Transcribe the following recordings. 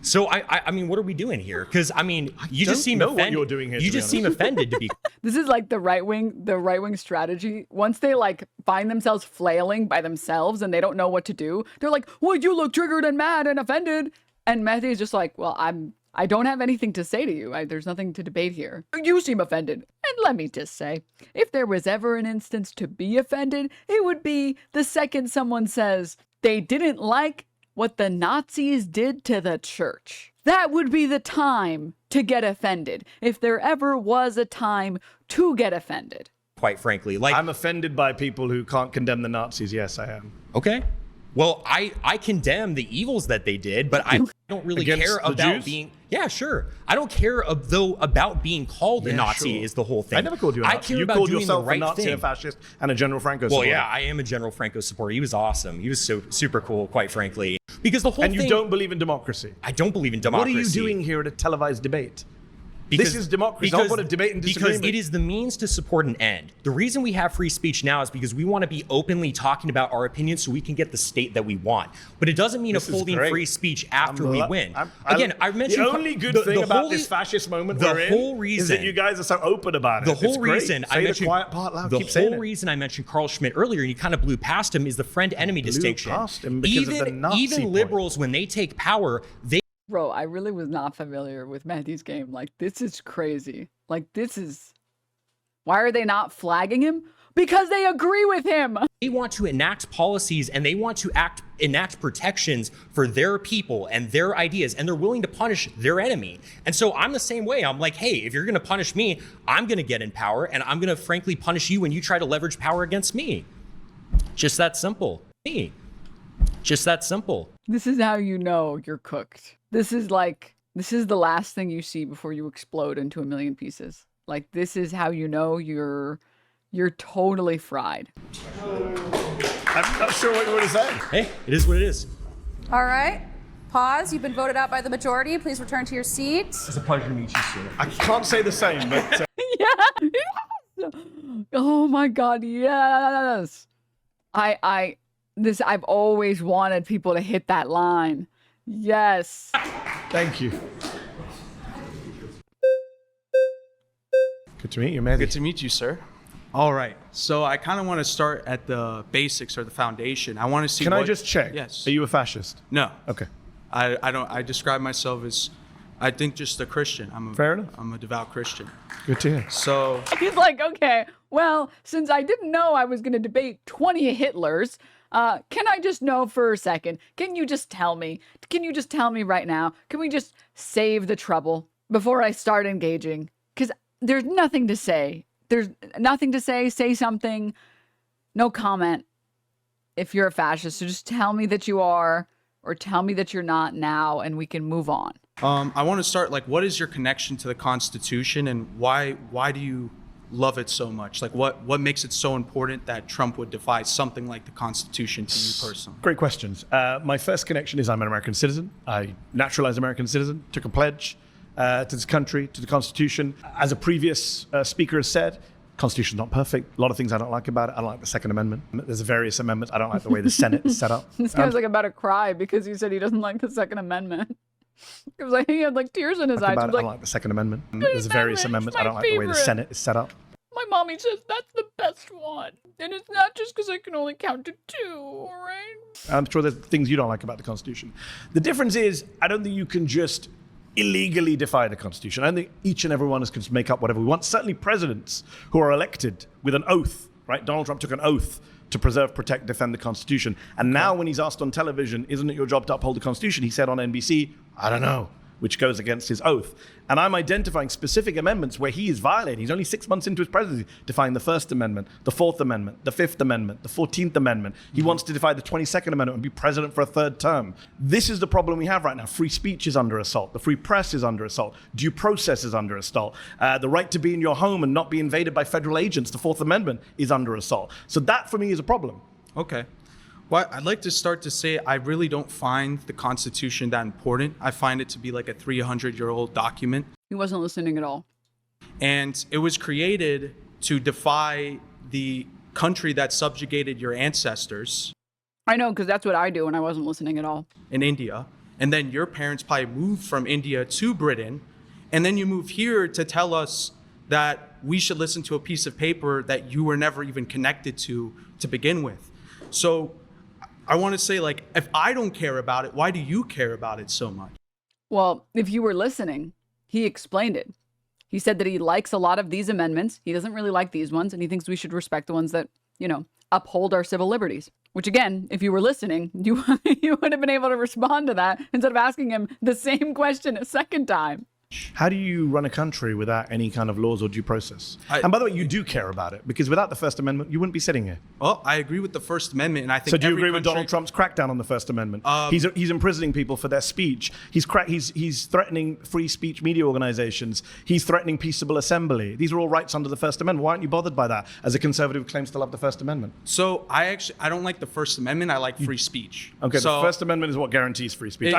So I mean, what are we doing here? Because I mean, you just seem offended. What you're doing here, you just seem offended to be. This is like the right wing strategy. Once they like find themselves flailing by themselves and they don't know what to do, they're like, "Well, you look triggered and mad and offended." And Mehdi is just like, "Well, I don't have anything to say to you. There's nothing to debate here. You seem offended." And let me just say, if there was ever an instance to be offended, it would be the second someone says they didn't like what the Nazis did to the church. That would be the time to get offended, if there ever was a time to get offended. Quite frankly, like, I'm offended by people who can't condemn the Nazis. Yes, I am. Okay. Well, I condemn the evils that they did, but I don't really care about Jews? being. Yeah, sure. I don't care though about being called a Nazi is the whole thing. I never called you a Nazi. I care You about called doing yourself the right a Nazi, thing. a fascist, and a General Franco supporter. Well, yeah, I am a General Franco supporter. He was awesome. He was so super cool, quite frankly. Because the whole And thing. you don't believe in democracy. I don't believe in democracy. What are you doing here at a televised debate? This is democracy. Don't want to debate and disagreement. Because it is the means to support an end. The reason we have free speech now is because we want to be openly talking about our opinions so we can get the state that we want. But it doesn't mean upholding free speech after we win. Again, I mentioned the only good thing about this fascist moment we're in is that you guys are so open about it. The whole reason I mentioned the quiet part loud. The Keep saying whole it. reason I mentioned Carl Schmitt earlier, and you kind of blew past him, is the friend-enemy distinction. Past him because of the Nazi even point. liberals, when they take power, they. Bro, I really was not familiar with Mehdi's game. Like, this is crazy. Like, this is... Why are they not flagging him? Because they agree with him! They want to enact policies and they want to enact protections for their people and their ideas, and they're willing to punish their enemy. And so I'm the same way. I'm like, hey, if you're going to punish me, I'm going to get in power, and I'm going to frankly punish you when you try to leverage power against me. Just that simple. Just that simple. This is how you know you're cooked. This is the last thing you see before you explode into a million pieces. Like, this is how you know you're totally fried. I'm not sure what you want to say. Hey, it is what it is. All right. Pause. You've been voted out by the majority. Please return to your seat. It's a pleasure to meet you, sir. I can't say the same, but... Yeah. Yes. Oh my God. Yes. I've always wanted people to hit that line. Yes. Thank you. Good to meet you, Mehdi. Good to meet you, sir. All right. So I kind of want to start at the basics or the foundation. I want to see. Can I just check? Yes. Are you a fascist? No. Okay. I don't. I describe myself as, I think, just a Christian. Fair enough. I'm a devout Christian. Good to hear. So He's like, okay, well, since I didn't know I was going to debate 20 Hitlers, can I just know for a second? Can you just tell me? Can you just tell me right now? Can we just save the trouble before I start engaging? Because there's nothing to say. There's nothing to say. Say something. No comment if you're a fascist. So just tell me that you are, or tell me that you're not now, and we can move on. I want to start, like, what is your connection to the Constitution, and why do you love it so much? Like, what makes it so important that Trump would defy something like the Constitution to you personally? Great questions. My first connection is I'm an American citizen. I naturalized American citizen, took a pledge to this country, to the Constitution. As a previous speaker has said, Constitution's not perfect. A lot of things I don't like about it. I don't like the Second Amendment. There's various amendments. I don't like the way the Senate is set up. This guy's like about to cry because he said he doesn't like the Second Amendment. It was like he had like tears in his eyes. I Like, don't like the Second Amendment. There's various amendments. I don't like the way the Senate is set up. my mommy says that's the best one. And it's not just because I can only count to 2, all right? I'm sure there's things you don't like about the Constitution. The difference is, I don't think you can just illegally defy the Constitution. I think each and every one of us can just make up whatever we want. Certainly presidents who are elected with an oath, right? Donald Trump took an oath to preserve, protect, defend the Constitution. And now when he's asked on television, isn't it your job to uphold the Constitution? He said on NBC, I don't know, which goes against his oath. And I'm identifying specific amendments where he is violating. He's only 6 months into his presidency, defying the First Amendment, the Fourth Amendment, the Fifth Amendment, the 14th Amendment. He wants to defy the 22nd Amendment and be president for a third term. This is the problem we have right now. Free speech is under assault. The free press is under assault. Due process is under assault. The right to be in your home and not be invaded by federal agents, the Fourth Amendment, is under assault. So that, for me, is a problem. Okay. Well, I'd like to start to say I really don't find the Constitution that important. I find it to be like a 300-year-old document. He wasn't listening at all. And it was created to defy the country that subjugated your ancestors I know, because that's what I do when I wasn't listening at all. in India. and then your parents probably moved from India to Britain, and then you move here to tell us that we should listen to a piece of paper that you were never even connected to begin with. So I want to say, like, if I don't care about it, why do you care about it so much? Well, if you were listening, he explained it. He said that he likes a lot of these amendments. He doesn't really like these ones, and he thinks we should respect the ones that, you know, uphold our civil liberties. Which, again, if you were listening, you would have been able to respond to that instead of asking him the same question a second time. How do you run a country without any kind of laws or due process? And by the way, you do care about it, because without the First Amendment, you wouldn't be sitting here. Well, I agree with the First Amendment, and I think. So do you agree with Donald Trump's crackdown on the First Amendment? He's imprisoning people for their speech. He's threatening free speech media organizations. He's threatening peaceable assembly. These are all rights under the First Amendment. Why aren't you bothered by that as a conservative who claims to love the First Amendment? So I don't like the First Amendment. I like free speech. Okay, so the First Amendment is what guarantees free speech.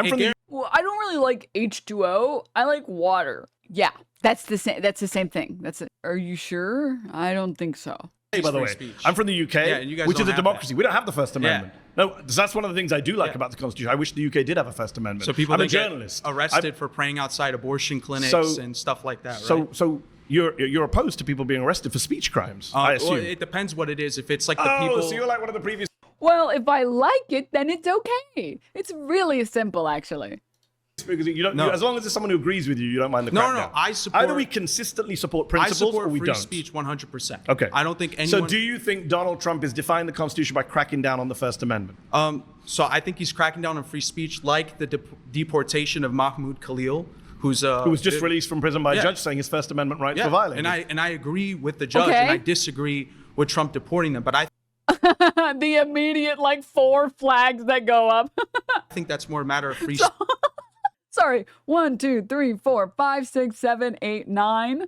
Well, I don't really like H2O. I like water. Yeah, that's the same. That's the same thing. Are you sure? I don't think so. Hey, by the way, speech. I'm from the UK, and you guys which don't is a have democracy. that. We don't have the First Amendment. No, that's one of the things I do like Yeah. about the Constitution. I wish the UK did have a First Amendment. So people I'm a don't get journalist. arrested for praying outside abortion clinics and stuff like that, right? So you're opposed to people being arrested for speech crimes, I assume. Well, it depends what it is. If it's like the people. So you're like one of the previous. Well, if I like it, then it's okay. It's really simple, actually. Because you don't. No. As long as there's someone who agrees with you, you don't mind the crackdown. No. I support. Either we consistently support I principles support or we free don't. speech 100%. Okay. I don't think anyone. So do you think Donald Trump is defying the Constitution by cracking down on the First Amendment? So I think he's cracking down on free speech, like the deportation of Mahmoud Khalil, who was just released from prison by a Yeah. judge saying his First Amendment rights were Yeah, violated. and I agree with the judge, Okay. and I disagree with Trump deporting them. But I The immediate, 4 flags that go up. think that's more a matter of free Sorry. 1, 2, 3, 4, 5, 6, 7, 8, 9.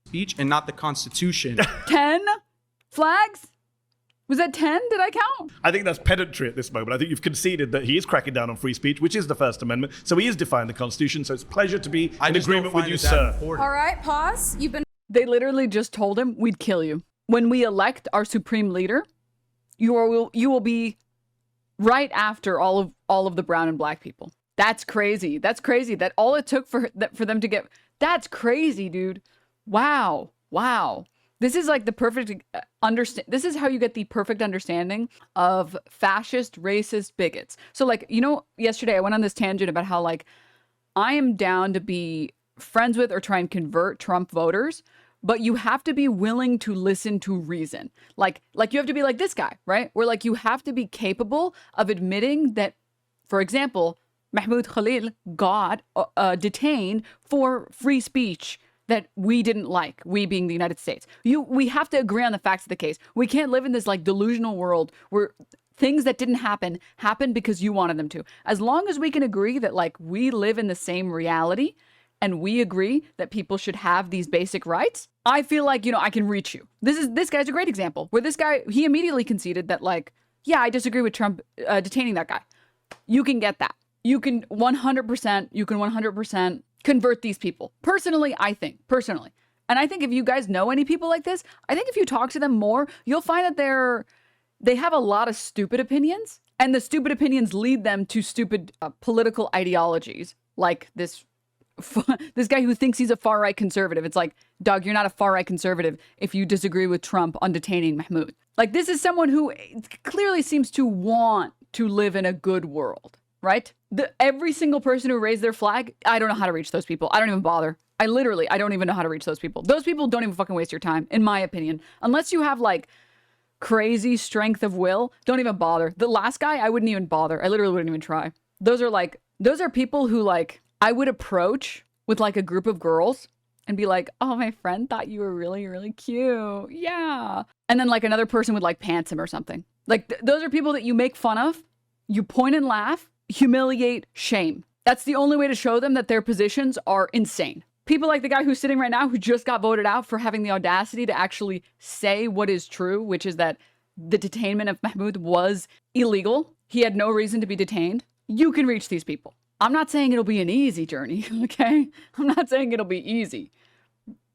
speech and not the Constitution. 10 flags? Was that 10? Did I count? I think that's pedantry at this moment. I think you've conceded that he is cracking down on free speech, which is the First Amendment. So he is defying the Constitution. So it's a pleasure to be I in just don't agreement with find you, it that sir. important. All right, pause. You've been They literally just told him, we'd kill you. When we elect our supreme leader, you will be right after all of the brown and black people. That's crazy. That's crazy. That all it took for them to get. That's crazy, dude. Wow. This is like the perfect understand. This is how you get the perfect understanding of fascist, racist bigots. So, yesterday I went on this tangent about how I am down to be friends with or try and convert Trump voters, but you have to be willing to listen to reason. Like you have to be like this guy, right? Where you have to be capable of admitting that, for example, Mahmoud Khalil got detained for free speech that we didn't like, we being the United States. We have to agree on the facts of the case. We can't live in this delusional world where things that didn't happen happened because you wanted them to. As long as we can agree that we live in the same reality and we agree that people should have these basic rights, I feel like, I can reach you. This guy's a great example where this guy, he immediately conceded that yeah, I disagree with Trump detaining that guy. You can get that. You can 100% convert these people. Personally. And I think if you guys know any people like this, I think if you talk to them more, you'll find that they have a lot of stupid opinions, and the stupid opinions lead them to stupid political ideologies, like this guy who thinks he's a far-right conservative. It's like, dog, you're not a far-right conservative if you disagree with Trump on detaining Mahmoud. This is someone who clearly seems to want to live in a good world, right? Every single person who raised their flag, I don't know how to reach those people. I don't even bother. I don't even know how to reach those people. Those people don't even fucking waste your time, in my opinion. Unless you have crazy strength of will, don't even bother. The last guy, I wouldn't even bother. I literally wouldn't even try. Those are people who I would approach with a group of girls and be like, oh, my friend thought you were really, really cute. Yeah. And then another person would pants him or something. Those are people that you make fun of, you point and laugh, humiliate, shame. That's the only way to show them that their positions are insane. People like the guy who's sitting right now who just got voted out for having the audacity to actually say what is true, which is that the detainment of Mahmoud was illegal. He had no reason to be detained. You can reach these people. I'm not saying it'll be an easy journey, okay? I'm not saying it'll be easy.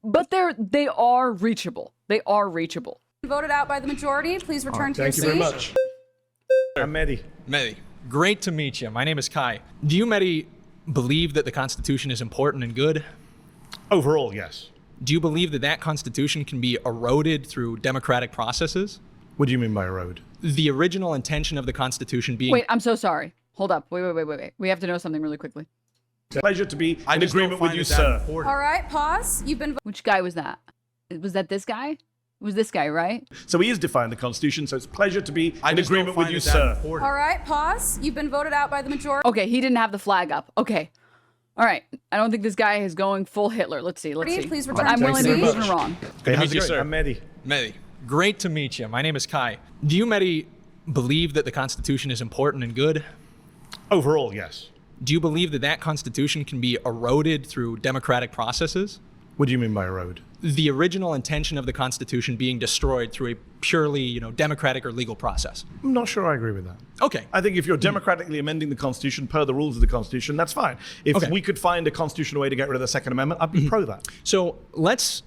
But they are reachable. They are reachable. voted out by the majority. Please return to your Thank seat. you very much. I'm Mehdi. Mehdi. Great to meet you. My name is Kai. Do you, Mehdi, believe that the Constitution is important and good? Overall, yes. Do you believe that that Constitution can be eroded through democratic processes? What do you mean by erode? The original intention of the Constitution being... Wait, I'm so sorry. Hold up. Wait. We have to know something really quickly. Pleasure to be I in just don't agreement with find you, it that sir. important. All right, pause. You've been Which guy was that? Was that this guy? It was this guy, right? So he is defying the Constitution, so it's a pleasure to be I in just don't agreement with find you, it that sir. important. All right, pause. You've been voted out by the majority. Okay, he didn't have the flag up. Okay. All right. I don't think this guy is going full Hitler. Let's see. Please But return I'm to willing to your be seat. proven wrong. Hey, how's meet it you, going? sir. I'm Mehdi. Mehdi, great to meet you. My name is Kai. Do you, Mehdi, believe that the Constitution is important and good? Overall, yes. Do you believe that that Constitution can be eroded through democratic processes? What do you mean by erode? The original intention of the Constitution being destroyed through a purely, democratic or legal process. I'm not sure I agree with that. Okay. I think if you're democratically amending the Constitution per the rules of the Constitution, that's fine. If Okay. we could find a constitutional way to get rid of the Second Amendment, I'd be pro that. So let's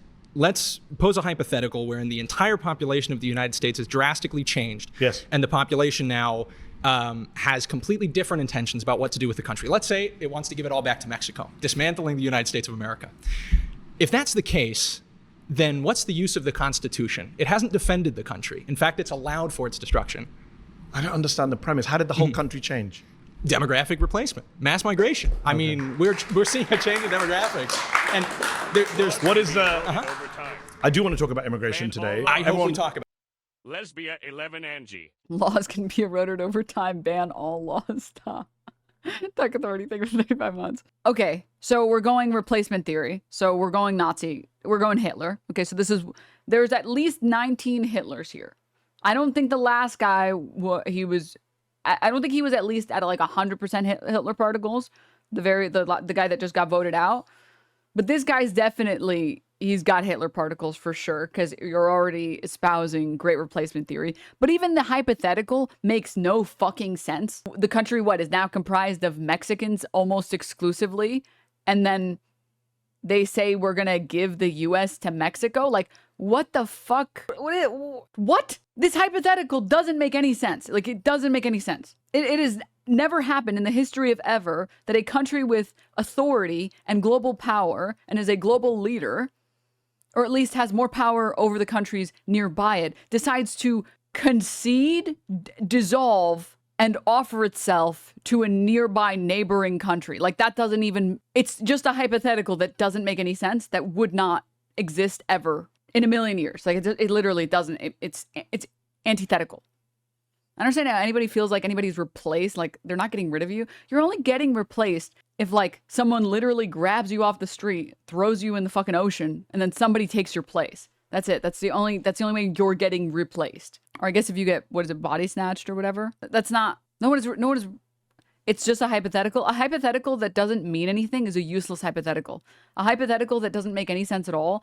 pose a hypothetical wherein the entire population of the United States has drastically changed. Yes. And the population now has completely different intentions about what to do with the country. Let's say it wants to give it all back to Mexico, dismantling the United States of America. If that's the case, then what's the use of the Constitution? It hasn't defended the country. In fact, it's allowed for its destruction. I don't understand the premise. How did the whole country change? Demographic replacement, mass migration. I mean, we're seeing a change in demographics. And there's... What is the... I do want to talk about immigration today. I hope we talk about Lesbia 11 Angie. Laws can be eroded over time. Ban all laws. Stop. Tech authority thing for 35 months. Okay, so we're going replacement theory. So we're going Nazi. We're going Hitler. Okay, so there's at least 19 Hitlers here. I don't think the last guy, I don't think he was at least at like 100% Hitler particles. The guy that just got voted out. But this guy's definitely, he's got Hitler particles for sure, because you're already espousing great replacement theory. But even the hypothetical makes no fucking sense. The country, is now comprised of Mexicans almost exclusively, and then they say we're gonna give the US to Mexico? Like, what the fuck? What? This hypothetical doesn't make any sense. Like, it doesn't make any sense. It has never happened in the history of ever that a country with authority and global power and is a global leader, or at least has more power over the countries nearby it, decides to concede, dissolve, and offer itself to a nearby neighboring country. Like, that doesn't even, it's just a hypothetical that doesn't make any sense, that would not exist ever in a million years. Like, it literally doesn't, it's antithetical. I understand how anybody feels like anybody's replaced, like they're not getting rid of you. You're only getting replaced if like someone literally grabs you off the street, throws you in the fucking ocean, and then somebody takes your place. That's it. That's the only way you're getting replaced. Or I guess if you get, body snatched or whatever. That's not, no one is, it's just a hypothetical. A hypothetical that doesn't mean anything is a useless hypothetical. A hypothetical that doesn't make any sense at all,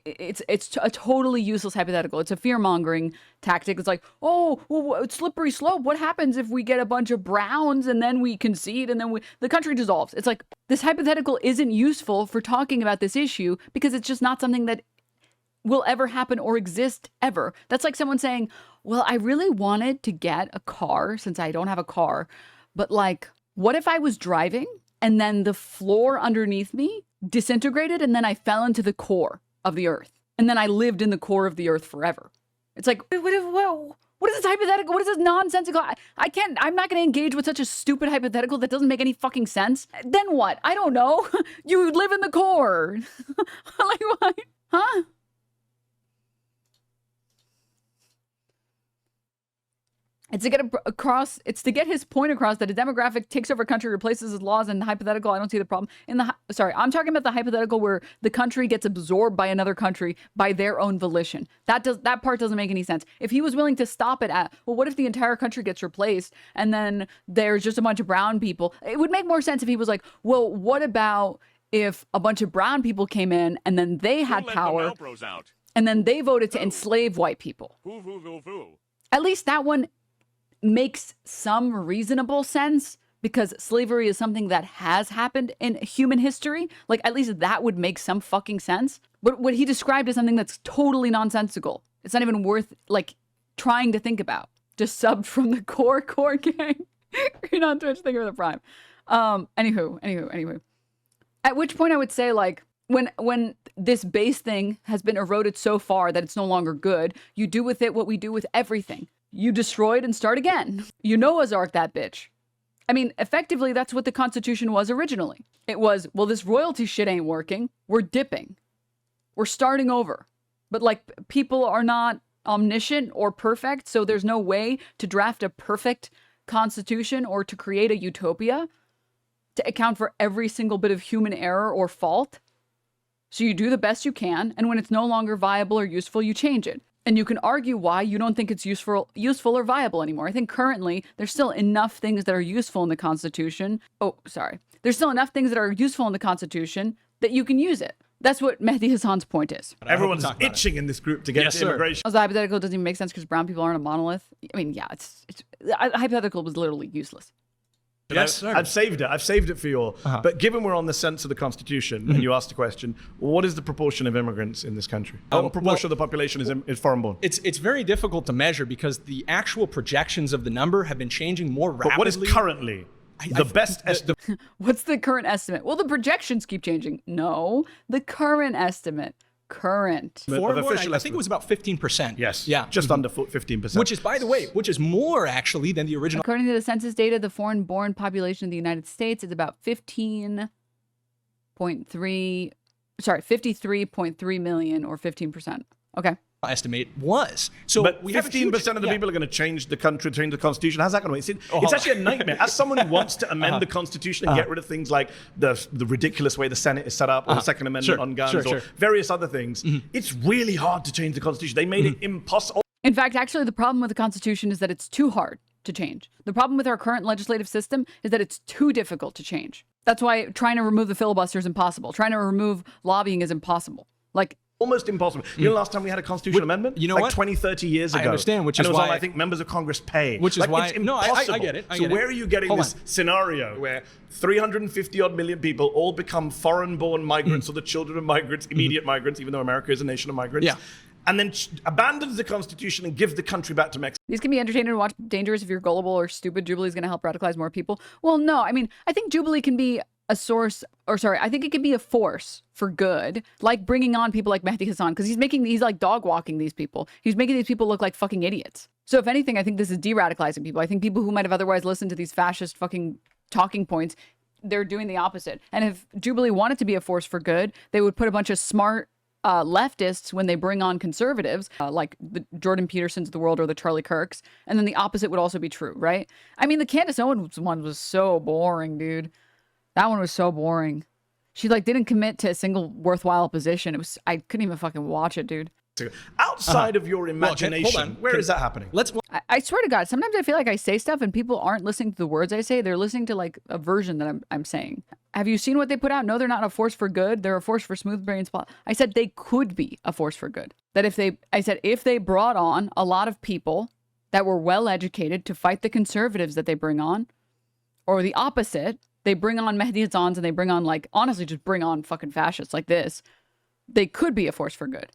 it's a totally useless hypothetical. It's a fear-mongering tactic. It's like, oh, well, it's slippery slope. What happens if we get a bunch of browns and then we concede and then the country dissolves? It's like, this hypothetical isn't useful for talking about this issue because it's just not something that will ever happen or exist ever. That's like someone saying, well, I really wanted to get a car since I don't have a car, but like, what if I was driving and then the floor underneath me disintegrated and then I fell into the core of the earth, and then I lived in the core of the earth forever? It's like, what is this hypothetical? What is this nonsensical? I'm not going to engage with such a stupid hypothetical that doesn't make any fucking sense. Then what? I don't know. You live in the core. Like, what? Huh? It's to get his point across that a demographic takes over a country, replaces its laws, and the hypothetical, I don't see the problem. I'm talking about the hypothetical where the country gets absorbed by another country by their own volition. That part doesn't make any sense. If he was willing to stop it at, well, what if the entire country gets replaced and then there's just a bunch of brown people? It would make more sense if he was like, well, what about if a bunch of brown people came in and then they had power and then they voted to enslave white people? At least that one makes some reasonable sense because slavery is something that has happened in human history. Like, at least that would make some fucking sense. But what he described is something that's totally nonsensical. It's not even worth like trying to think about. Just subbed from the core gang. Green on Twitch, thank you for the prime. Anywho. At which point I would say, like, when this base thing has been eroded so far that it's no longer good, you do with it what we do with everything. You destroy it and start again. You know Ozark that bitch. I mean, effectively, that's what the Constitution was originally. It was, well, this royalty shit ain't working. We're dipping. We're starting over. But, like, people are not omniscient or perfect, so there's no way to draft a perfect constitution or to create a utopia to account for every single bit of human error or fault. So you do the best you can, and when it's no longer viable or useful, you change it. And you can argue why you don't think it's useful or viable anymore. I think currently there's still enough things that are useful in the Constitution. There's still enough things that are useful in the Constitution that you can use it. That's what Mehdi Hasan's point is. Everyone's itching in this group to get to immigration. Also, hypothetical doesn't even make sense because brown people aren't a monolith. I mean, yeah, hypothetical was literally useless. Yes, sir. I've saved it for you all. But given we're on the sense of the Constitution, and you asked the question, what is the proportion of immigrants in this country? What proportion of the population is foreign-born? It's very difficult to measure because the actual projections of the number have been changing more rapidly. But what is currently the best estimate? What's the current estimate? Well, the projections keep changing. No, the current estimate. Foreign-born, I think it was about 15%. Yes. Yeah. Just under 15%. Which is, by the way, more actually than the original. According to the census data, the foreign-born population of the United States is about 53.3 million, or 15%. Okay. Estimate was. So but we 15% of the people are going to change the country, change the Constitution. How's that going to work? It's actually a nightmare. As someone who wants to amend the Constitution and get rid of things like the ridiculous way the Senate is set up, or the Second Amendment on guns, or various other things, it's really hard to change the Constitution. They made it impossible. In fact, actually, the problem with the Constitution is that it's too hard to change. The problem with our current legislative system is that it's too difficult to change. That's why trying to remove the filibuster is impossible. Trying to remove lobbying is impossible. Like, almost impossible. You know, last time we had a constitutional amendment? You know like what? 20, 30 years ago. I understand, which and is it was why... on, I think, members of Congress pay. Which is why... It's impossible. I get it. So where are you getting this scenario where 350-odd million people all become foreign-born migrants or the children of migrants, immediate migrants, even though America is a nation of migrants, and then abandons the Constitution and gives the country back to Mexico? These can be entertaining to watch, dangerous if you're gullible or stupid. Jubilee is going to help radicalize more people. Well, no. I mean, I think Jubilee can be I think it can be a force for good, like bringing on people like Mehdi Hasan, because he's like dog walking these people. He's making these people look like fucking idiots. So if anything, I think this is de-radicalizing people. I think people who might have otherwise listened to these fascist fucking talking points, they're doing the opposite. And if Jubilee wanted to be a force for good, they would put a bunch of smart leftists when they bring on conservatives, like the Jordan Petersons of the world or the Charlie Kirks. And then the opposite would also be true, right? I mean, the Candace Owens one was so boring, dude. That one was so boring. She like didn't commit to a single worthwhile position. I couldn't even fucking watch it, dude. Outside of your imagination, where is that happening? I swear to God, sometimes I feel like I say stuff and people aren't listening to the words I say. They're listening to like a version that I'm saying. Have you seen what they put out? No, they're not a force for good. They're a force for smooth brains. I said they could be a force for good. That if they brought on a lot of people that were well educated to fight the conservatives that they bring on, or the opposite, they bring on Mehdi Hassans and they bring on, like, honestly, just bring on fucking fascists like this, they could be a force for good.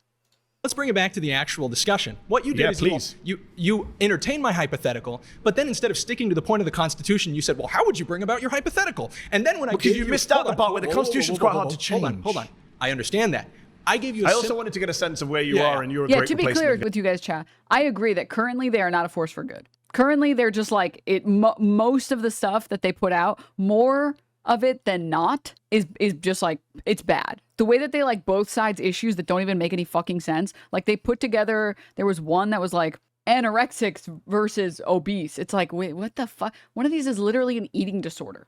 Let's bring it back to the actual discussion. What you did is you entertained my hypothetical, but then instead of sticking to the point of the Constitution, you said, well, how would you bring about your hypothetical? And then when because you missed out the part where the Constitution's quite hard to change. Hold on. I understand that. I also wanted to get a sense of where you are, and you're a great to be clear with you guys, chat, I agree that currently they are not a force for good. Currently, they're just like most of the stuff that they put out, more of it than not, is just like, it's bad. The way that they like both sides issues that don't even make any fucking sense. Like they put together, there was one that was like anorexics versus obese. It's like, wait, what the fuck? One of these is literally an eating disorder.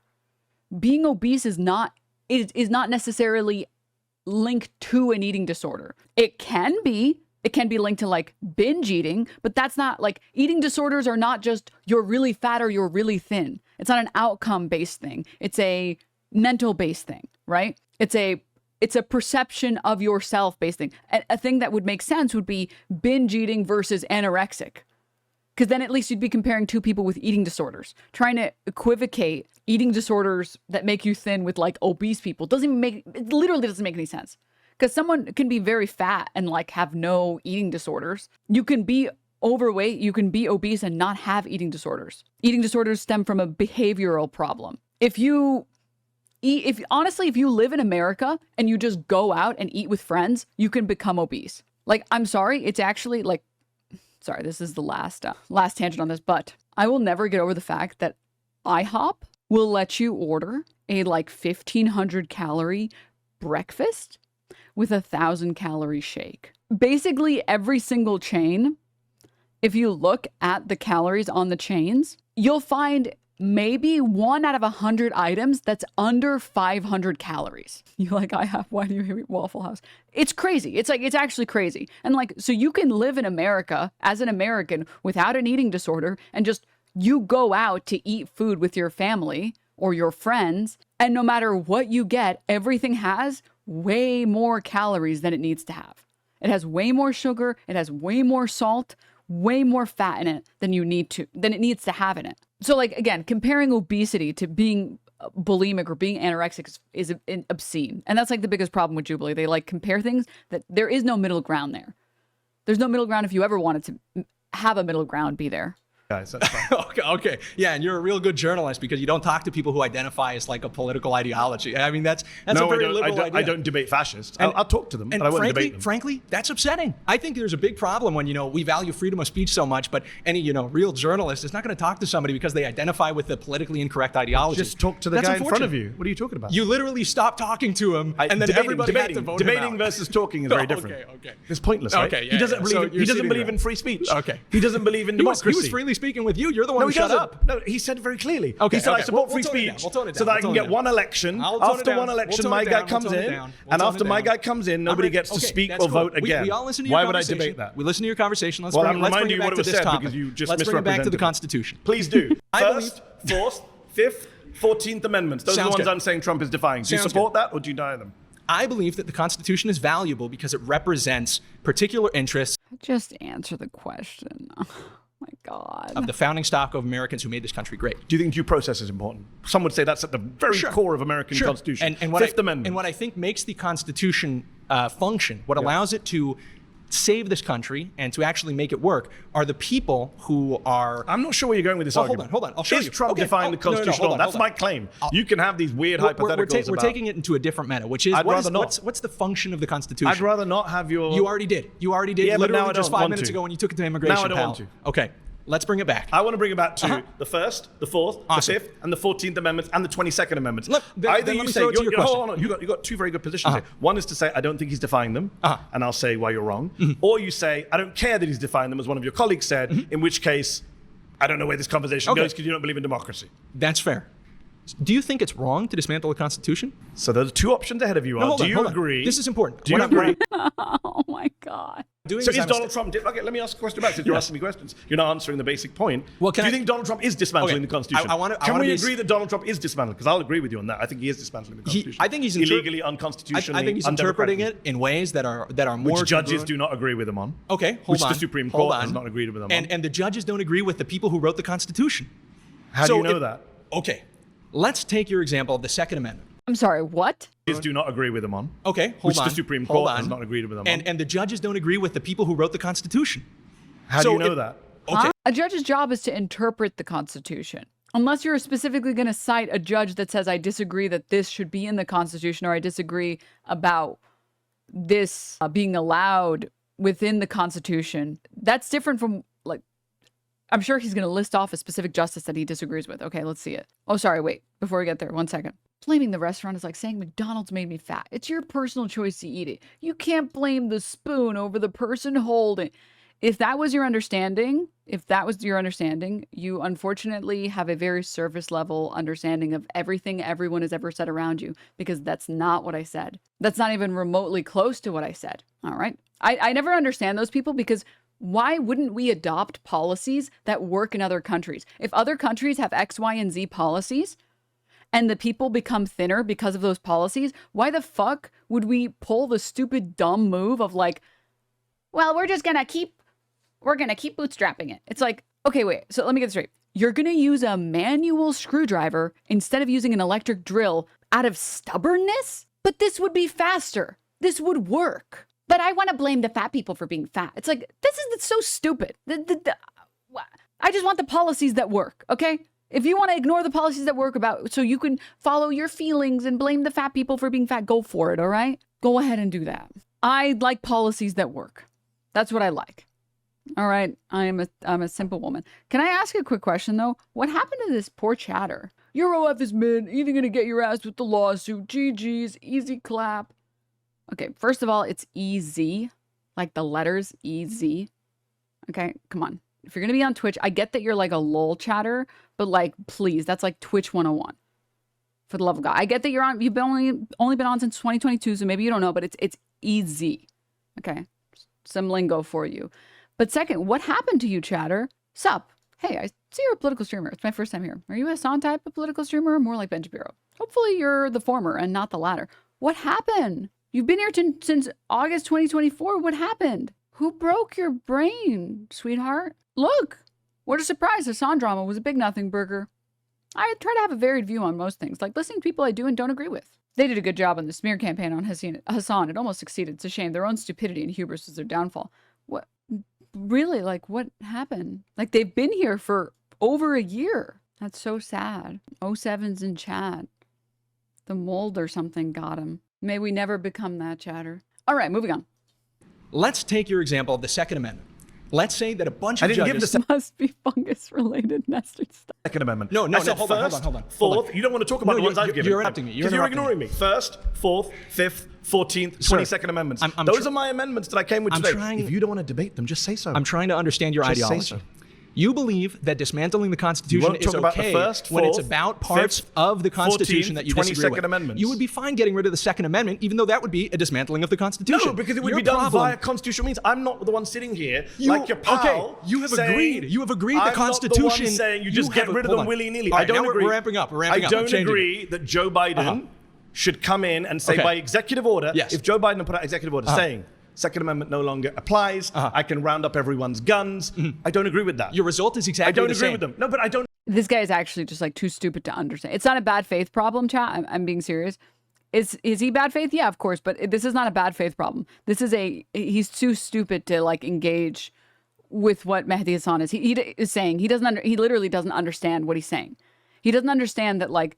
Being obese is not necessarily linked to an eating disorder. It can be linked to like binge eating, but that's not like, eating disorders are not just you're really fat or you're really thin. It's not an outcome based thing. It's a mental based thing, right? It's a perception of yourself based thing. A thing that would make sense would be binge eating versus anorexic. Because then at least you'd be comparing two people with eating disorders. Trying to equivocate eating disorders that make you thin with like obese people it literally doesn't make any sense. Because someone can be very fat and like have no eating disorders. You can be overweight, you can be obese and not have eating disorders. Eating disorders stem from a behavioral problem. If you live in America and you just go out and eat with friends, you can become obese. Like, I'm sorry, it's actually like, sorry, this is the last tangent on this, but I will never get over the fact that IHOP will let you order a like 1,500 calorie breakfast with 1,000 calorie shake. Basically, every single chain, if you look at the calories on the chains, you'll find maybe 1 out of 100 items that's under 500 calories. You're like, why do you eat Waffle House? It's crazy. It's actually crazy. And like, so you can live in America as an American without an eating disorder and just, you go out to eat food with your family or your friends, and no matter what you get, everything has way more calories than it needs to have. It has way more sugar, it has way more salt, way more fat in it than it needs to have in it. So like, again, comparing obesity to being bulimic or being anorexic is obscene. And that's like the biggest problem with Jubilee. They like compare things that there is no middle ground there. There's no middle ground. If you ever wanted to have a middle ground, be there. Guys, that's fine. Okay. Yeah, and you're a real good journalist because you don't talk to people who identify as like a political ideology. I mean, that's a very liberal idea. I don't debate fascists. I'll talk to them, but I won't debate them. Frankly, that's upsetting. I think there's a big problem when, we value freedom of speech so much, but any, real journalist is not going to talk to somebody because they identify with the politically incorrect ideology. Just talk to the guy in front of you. What are you talking about? You literally stop talking to him, and then everybody had to vote him out. Debating versus talking is very different. Okay. It's pointless, right? Okay, yeah, he doesn't believe in free speech. Okay. He doesn't believe in democracy. He was freely speaking with you. You're the one who shut up. No, he said very clearly. Okay, he said, I support we'll free speech so that I can get one election. After one election, my guy comes in. And after my guy comes in, nobody gets to speak or vote again. We all listen to your Why would I conversation. debate that? We listen to your conversation. Let's Well, bring I'll remind it you back what to it was this said topic. because you just Let's bring it back to the misrepresented it. Constitution. Please do. I First, Fourth, Fifth, 14th Amendments. Those are the ones I'm saying Trump is defying. Do you support that or do you deny them? I believe that the Constitution is valuable because it represents particular interests Just answer the question. Oh my God. of the founding stock of Americans who made this country great. Do you think due process is important? Some would say that's at the very core of American Constitution. And Fifth Amendment. And what I think makes the Constitution function, what allows it to save this country and to actually make it work, are the people who are... I'm not sure where you're going with this argument. Hold on. I'll show you. Is Trump defying the Constitution? That's my claim. You can have these weird hypotheticals We're taking it into a different meta, which is, what's the function of the Constitution? I'd rather not have your... You already did. Yeah, literally but now I just don't 5 want minutes to. ago when you took it to immigration. Now I don't want to. Okay. Let's bring it back. I want to bring it back to the First, the Fourth, Awesome. the Fifth, and the 14th Amendments, and the 22nd Amendments. Then Either let you me say, throw it to your question. hold on, you got two very good positions here. One is to say, I don't think he's defying them, and I'll say why you're wrong. Or you say, I don't care that he's defying them, as one of your colleagues said, in which case, I don't know where this conversation goes because you don't believe in democracy. That's fair. Do you think it's wrong to dismantle the Constitution? So there's two options ahead of you. No, Do you agree? This is important. Do you agree? Oh my God. So is Donald Trump... Okay, let me ask a question back since you're asking me questions. You're not answering the basic point. Well, do you think Donald Trump is dismantling the Constitution? Can we agree that Donald Trump is dismantling? Because I'll agree with you on that. I think he is dismantling the Constitution. I think he's illegally, unconstitutionally, I think he's interpreting it in ways that are more... Which judges do not agree with him on. Okay, hold on. Which the Supreme Court has not agreed with him on. And the judges don't agree with the people who wrote the Constitution. How do you know that? Okay, let's take your example of the Second Amendment. I'm sorry, what? Judges do not agree with him on. Okay, Which the Supreme Court has not agreed with him on. And the judges don't agree with the people who wrote the Constitution. How do you know that? Okay. A judge's job is to interpret the Constitution. Unless you're specifically going to cite a judge that says, I disagree that this should be in the Constitution, or I disagree about this being allowed within the Constitution. That's different from, like, I'm sure he's going to list off a specific justice that he disagrees with. Okay, let's see it. Oh, sorry, wait. Before we get there, 1 second. Blaming the restaurant is like saying McDonald's made me fat. It's your personal choice to eat it. You can't blame the spoon over the person holding. If that was your understanding, you unfortunately have a very surface level understanding of everything everyone has ever said around you, because that's not what I said. That's not even remotely close to what I said. All right. I never understand those people, because why wouldn't we adopt policies that work in other countries? If other countries have X, Y, and Z policies, and the people become thinner because of those policies, why the fuck would we pull the stupid, dumb move of like, well, we're gonna keep bootstrapping it. It's like, okay, wait, so let me get this straight. You're gonna use a manual screwdriver instead of using an electric drill out of stubbornness? But this would be faster. This would work. But I want to blame the fat people for being fat. It's like, it's so stupid. I just want the policies that work, okay? If you want to ignore the policies that work so you can follow your feelings and blame the fat people for being fat, go for it, all right? Go ahead and do that. I like policies that work. That's what I like. All right, I'm a simple woman. Can I ask a quick question, though? What happened to this poor chatter? Your OF is mid, either gonna get your ass with the lawsuit, GG's, easy clap. Okay, first of all, it's easy, like the letters, easy. Okay, come on. If you're gonna be on Twitch, I get that you're like a lol chatter, but like, please, that's like Twitch 101. For the love of God. I get that you've been only been on since 2022, so maybe you don't know, but it's easy. Okay, some lingo for you. But second, what happened to you, chatter? Sup? Hey, I see you're a political streamer. It's my first time here. Are you a Hasan type of political streamer or more like Ben Shapiro? Hopefully you're the former and not the latter. What happened? You've been here since August 2024. What happened? Who broke your brain, sweetheart? Look, what a surprise. Hasan drama was a big nothing burger. I try to have a varied view on most things, like listening to people I do and don't agree with. They did a good job on the smear campaign on Hasan. It almost succeeded. It's a shame. Their own stupidity and hubris was their downfall. What? Really? Like, what happened? Like, they've been here for over a year. That's so sad. 07's in chat. The mold or something got him. May we never become that, chatter. All right, moving on. Let's take your example of the Second Amendment. Let's say that a bunch of judges... must be fungus-related nesting stuff. Second Amendment. No, hold on. Fourth. You don't want to talk about the ones I've given. You're interrupting me. Because you're ignoring me. First, fourth, fifth, 14th, 22nd Amendments. Those are my amendments that I came with today. If you don't want to debate them, just say so. I'm trying to understand your ideology. Say so. You believe that dismantling the Constitution is okay about the first, when it's fourth, about parts fifth, of the Constitution 14th, that you disagree with. Amendments. You would be fine getting rid of the Second Amendment, even though that would be a dismantling of the Constitution. No, because it would be done via constitutional means. I'm not the one sitting here like your pal. Okay, you have agreed. You have agreed the Constitution. I'm not the one saying you just get rid of them willy-nilly. I don't agree. We're ramping up. I don't agree that Joe Biden should come in and say by executive order, if Joe Biden put out executive order saying Second Amendment no longer applies, I can round up everyone's guns. I don't agree with that. Your result is exactly the same. I don't agree with them. No, but I don't. This guy is actually just like too stupid to understand. It's not a bad faith problem, chat. I'm being serious. Is he bad faith? Yeah, of course. But this is not a bad faith problem. This is he's too stupid to like engage with what Mehdi Hasan is. He is saying. He literally doesn't understand what he's saying. He doesn't understand that like.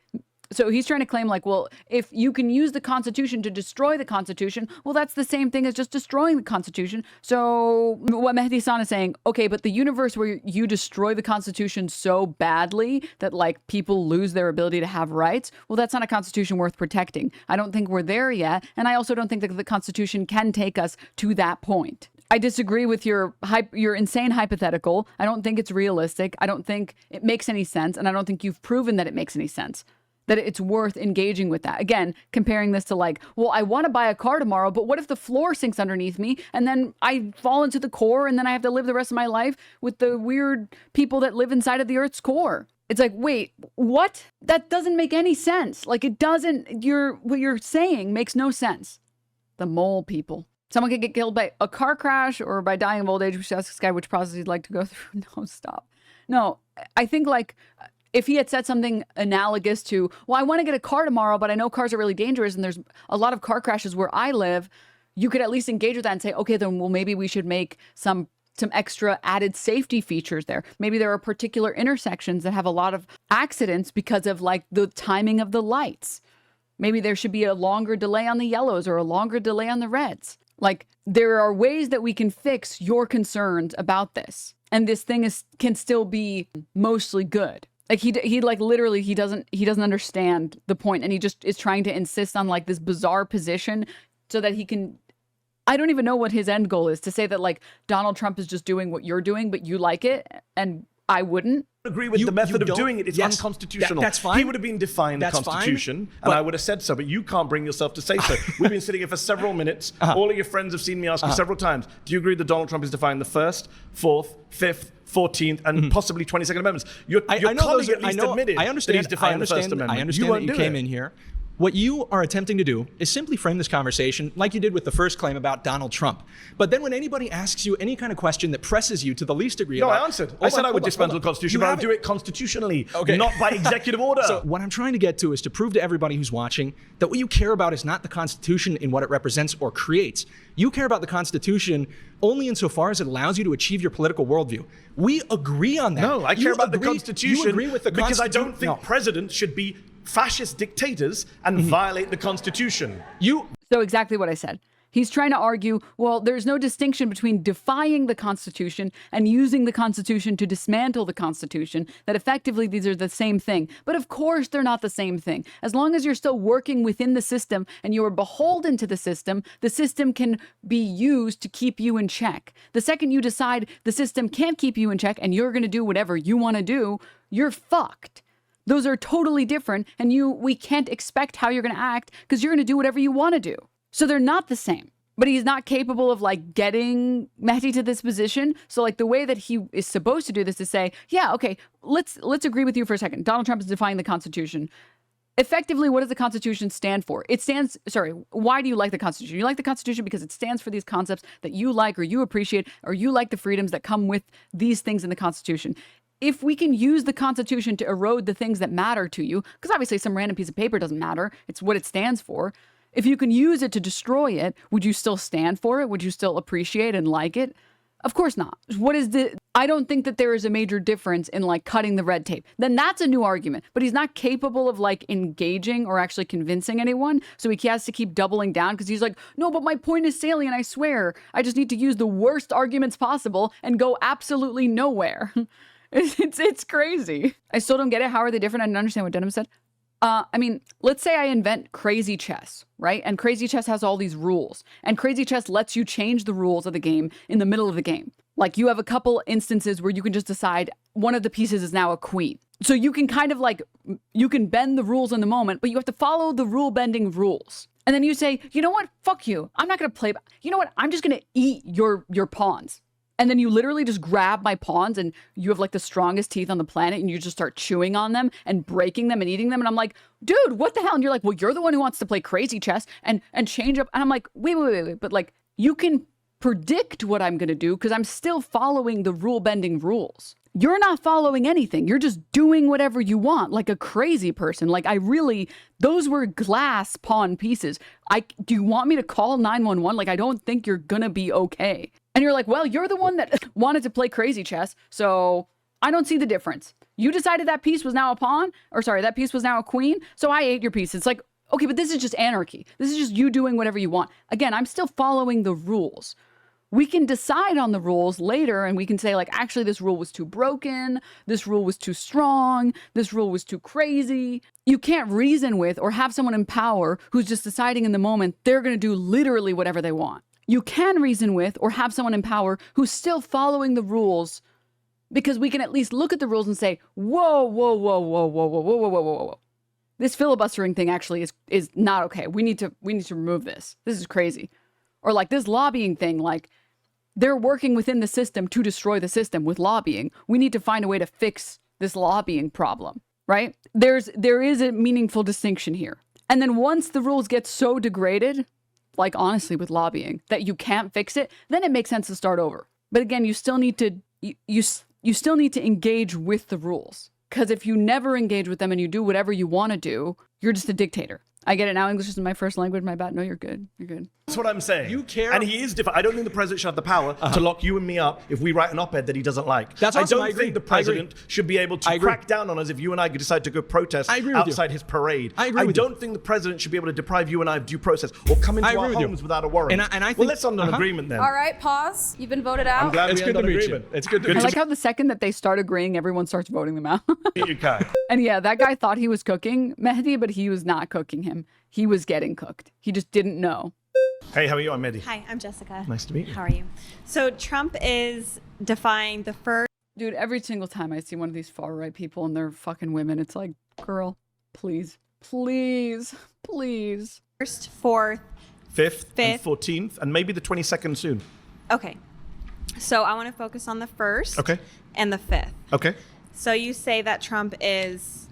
So he's trying to claim like, well, if you can use the Constitution to destroy the Constitution, well, that's the same thing as just destroying the Constitution. So what Mehdi Hasan is saying, okay, but the universe where you destroy the Constitution so badly that like people lose their ability to have rights, well, that's not a Constitution worth protecting. I don't think we're there yet. And I also don't think that the Constitution can take us to that point. I disagree with your insane hypothetical. I don't think it's realistic. I don't think it makes any sense. And I don't think you've proven that it makes any sense. That it's worth engaging with that. Again, comparing this to like, well, I want to buy a car tomorrow, but what if the floor sinks underneath me and then I fall into the core and then I have to live the rest of my life with the weird people that live inside of the Earth's core? It's like, wait, what? That doesn't make any sense. Like it doesn't, what you're saying makes no sense. The mole people. Someone could get killed by a car crash or by dying of old age. We should ask this guy which process he'd like to go through. No, stop. No, I think like, if he had said something analogous to, well, I want to get a car tomorrow, but I know cars are really dangerous and there's a lot of car crashes where I live, you could at least engage with that and say, okay, then, well, maybe we should make some extra added safety features there. Maybe there are particular intersections that have a lot of accidents because of like the timing of the lights. Maybe there should be a longer delay on the yellows or a longer delay on the reds. Like there are ways that we can fix your concerns about this. And this thing can still be mostly good. Like he like literally he doesn't understand the point, and he just is trying to insist on like this bizarre position so that he can. I don't even know what his end goal is, to say that like Donald Trump is just doing what you're doing, but you like it and I wouldn't. Agree with the method of doing it. It's unconstitutional. That's fine. He would have been defying the Constitution, and I would have said so, but you can't bring yourself to say so. We've been sitting here for several minutes. All of your friends have seen me ask you several times, do you agree that Donald Trump is defying the 1st, 4th, 5th, 14th, and possibly 22nd Amendments? Your colleague at least admitted that he's defying the First Amendment. I understand that you came in here What you are attempting to do is simply frame this conversation like you did with the first claim about Donald Trump. But then when anybody asks you any kind of question that presses you to the least degree No, about... I answered. I said I would dismantle the Constitution, but I would do it constitutionally, not by executive order. So what I'm trying to get to is to prove to everybody who's watching that what you care about is not the Constitution in what it represents or creates. You care about the Constitution only insofar as it allows you to achieve your political worldview. We agree on that. No, I care about the Constitution You agree with the because I Constitution. don't think presidents should be fascist dictators and violate the Constitution. So exactly what I said. He's trying to argue, well, there's no distinction between defying the Constitution and using the Constitution to dismantle the Constitution, that effectively these are the same thing. But of course they're not the same thing. As long as you're still working within the system and you are beholden to the system can be used to keep you in check. The second you decide the system can't keep you in check and you're going to do whatever you want to do, you're fucked. Those are totally different, and we can't expect how you're going to act because you're going to do whatever you want to do. So they're not the same. But he's not capable of like getting Mehdi to this position. So like the way that he is supposed to do this is say, yeah, okay, let's agree with you for a second. Donald Trump is defying the Constitution. Effectively, what does the Constitution stand for? Why do you like the Constitution? You like the Constitution because it stands for these concepts that you like or you appreciate, or you like the freedoms that come with these things in the Constitution. If we can use the Constitution to erode the things that matter to you, because obviously some random piece of paper doesn't matter, it's what it stands for. If you can use it to destroy it, would you still stand for it? Would you still appreciate and like it? Of course not. I don't think that there is a major difference in like cutting the red tape. Then that's a new argument, but he's not capable of like engaging or actually convincing anyone. So he has to keep doubling down because he's like, no, but my point is salient. I swear. I just need to use the worst arguments possible and go absolutely nowhere. It's crazy. I still don't get it. How are they different? I didn't understand what Denim said. Let's say I invent Crazy Chess, right? And Crazy Chess has all these rules. And Crazy Chess lets you change the rules of the game in the middle of the game. Like you have a couple instances where you can just decide one of the pieces is now a queen. So you can kind of like, you can bend the rules in the moment, but you have to follow the rule bending rules. And then you say, you know what? Fuck you. I'm not going to play. You know what? I'm just going to eat your pawns. And then you literally just grab my pawns and you have like the strongest teeth on the planet and you just start chewing on them and breaking them and eating them. And I'm like, dude, what the hell? And you're like, well, you're the one who wants to play Crazy Chess and change up. And I'm like, wait. But like, you can predict what I'm going to do because I'm still following the rule bending rules. You're not following anything. You're just doing whatever you want like a crazy person. Like those were glass pawn pieces. Do you want me to call 911? Like, I don't think you're going to be okay. And you're like, well, you're the one that wanted to play Crazy Chess, so I don't see the difference. You decided that piece was now a pawn, that piece was now a queen, so I ate your piece. It's like, okay, but this is just anarchy. This is just you doing whatever you want. Again, I'm still following the rules. We can decide on the rules later, and we can say, like, actually, this rule was too broken, this rule was too strong, this rule was too crazy. You can't reason with or have someone in power who's just deciding in the moment they're going to do literally whatever they want. You can reason with or have someone in power who's still following the rules because we can at least look at the rules and say, whoa. This filibustering thing actually is not okay. We need to remove this. This is crazy. Or like this lobbying thing, like they're working within the system to destroy the system with lobbying. We need to find a way to fix this lobbying problem, right? There is a meaningful distinction here. And then once the rules get so degraded, like honestly with lobbying, that you can't fix it, then it makes sense to start over. But again, you still need to engage with the rules. Because if you never engage with them and you do whatever you want to do, you're just a dictator. I get it now. English is my first language. My bad. No, you're good. You're good. That's what I'm saying. You care. And he is different. I don't think the president should have the power to lock you and me up if we write an op-ed that he doesn't like. That's awesome. I don't think the president should be able to crack down on us if you and I decide to go protest outside his parade. I don't think the president should be able to deprive you and I of due process or come into our homes without a warrant. And I think, well, let's end an agreement then. All right, pause. You've been voted out. I'm glad it's we good end to on meet agreement. you. It's good to meet I you. like how the second that they start agreeing, everyone starts voting them out. You can. And yeah, that guy thought he was cooking Mehdi, but he was not cooking him. He was getting cooked. He just didn't know. Hey, how are you? I'm Mehdi. Hi, I'm Jessica. Nice to meet you. How are you? So Trump is defying the first, Dude, every single time I see one of these far-right people and they're fucking women, it's like, girl, please, please, please. 4th, 5th, and 14th, and maybe the 22nd soon. Okay. So I want to focus on the 1st Okay. and the 5th. Okay. So you say that Trump is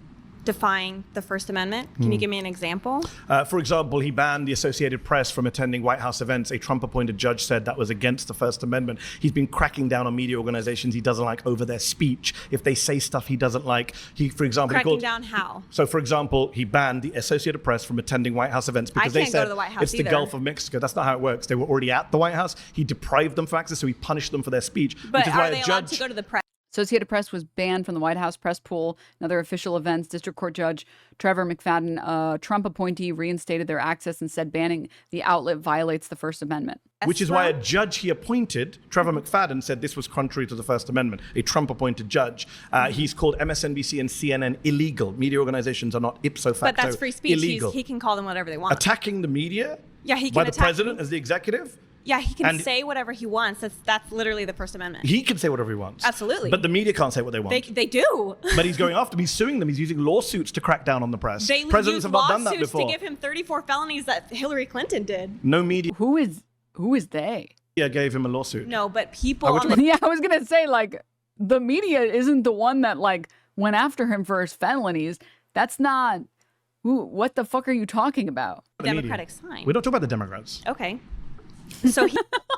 defying the First Amendment? Can you give me an example? For example, he banned the Associated Press from attending White House events. A Trump-appointed judge said that was against the First Amendment. He's been cracking down on media organizations he doesn't like over their speech. If they say stuff he doesn't like, for example, Cracking down how? So, for example, he banned the Associated Press from attending White House events because they can't go said to the White House it's the either. Gulf of Mexico. That's not how it works. They were already at the White House. He deprived them of access, so he punished them for their speech. But which is why are they a allowed judge to go to the press? Associated Press was banned from the White House press pool and other official events. District Court Judge Trevor McFadden, a Trump appointee, reinstated their access and said banning the outlet violates the First Amendment. Which is why a judge he appointed, Trevor McFadden, said this was contrary to the First Amendment, a Trump-appointed judge. He's called MSNBC and CNN illegal. Media organizations are not ipso facto But that's free speech. illegal. He can call them whatever they want. Attacking the media Yeah, he by can the attack president them. as the executive? Yeah, he can And- say whatever he wants. That's literally the First Amendment. He can say whatever he wants. Absolutely. But the media can't say what they want. They do. But he's going after them. He's suing them. He's using lawsuits to crack down on the press. They Presidents use have not done that lawsuits before. to give him 34 felonies that Hillary Clinton did. No media Who is they? gave him a lawsuit. No, but people we're on talking the Yeah, I was gonna say, like, the media isn't the one that like went after him for his felonies. That's not. What the fuck are you talking about? The media. Democratic side. We don't talk about the Democrats. Okay. So he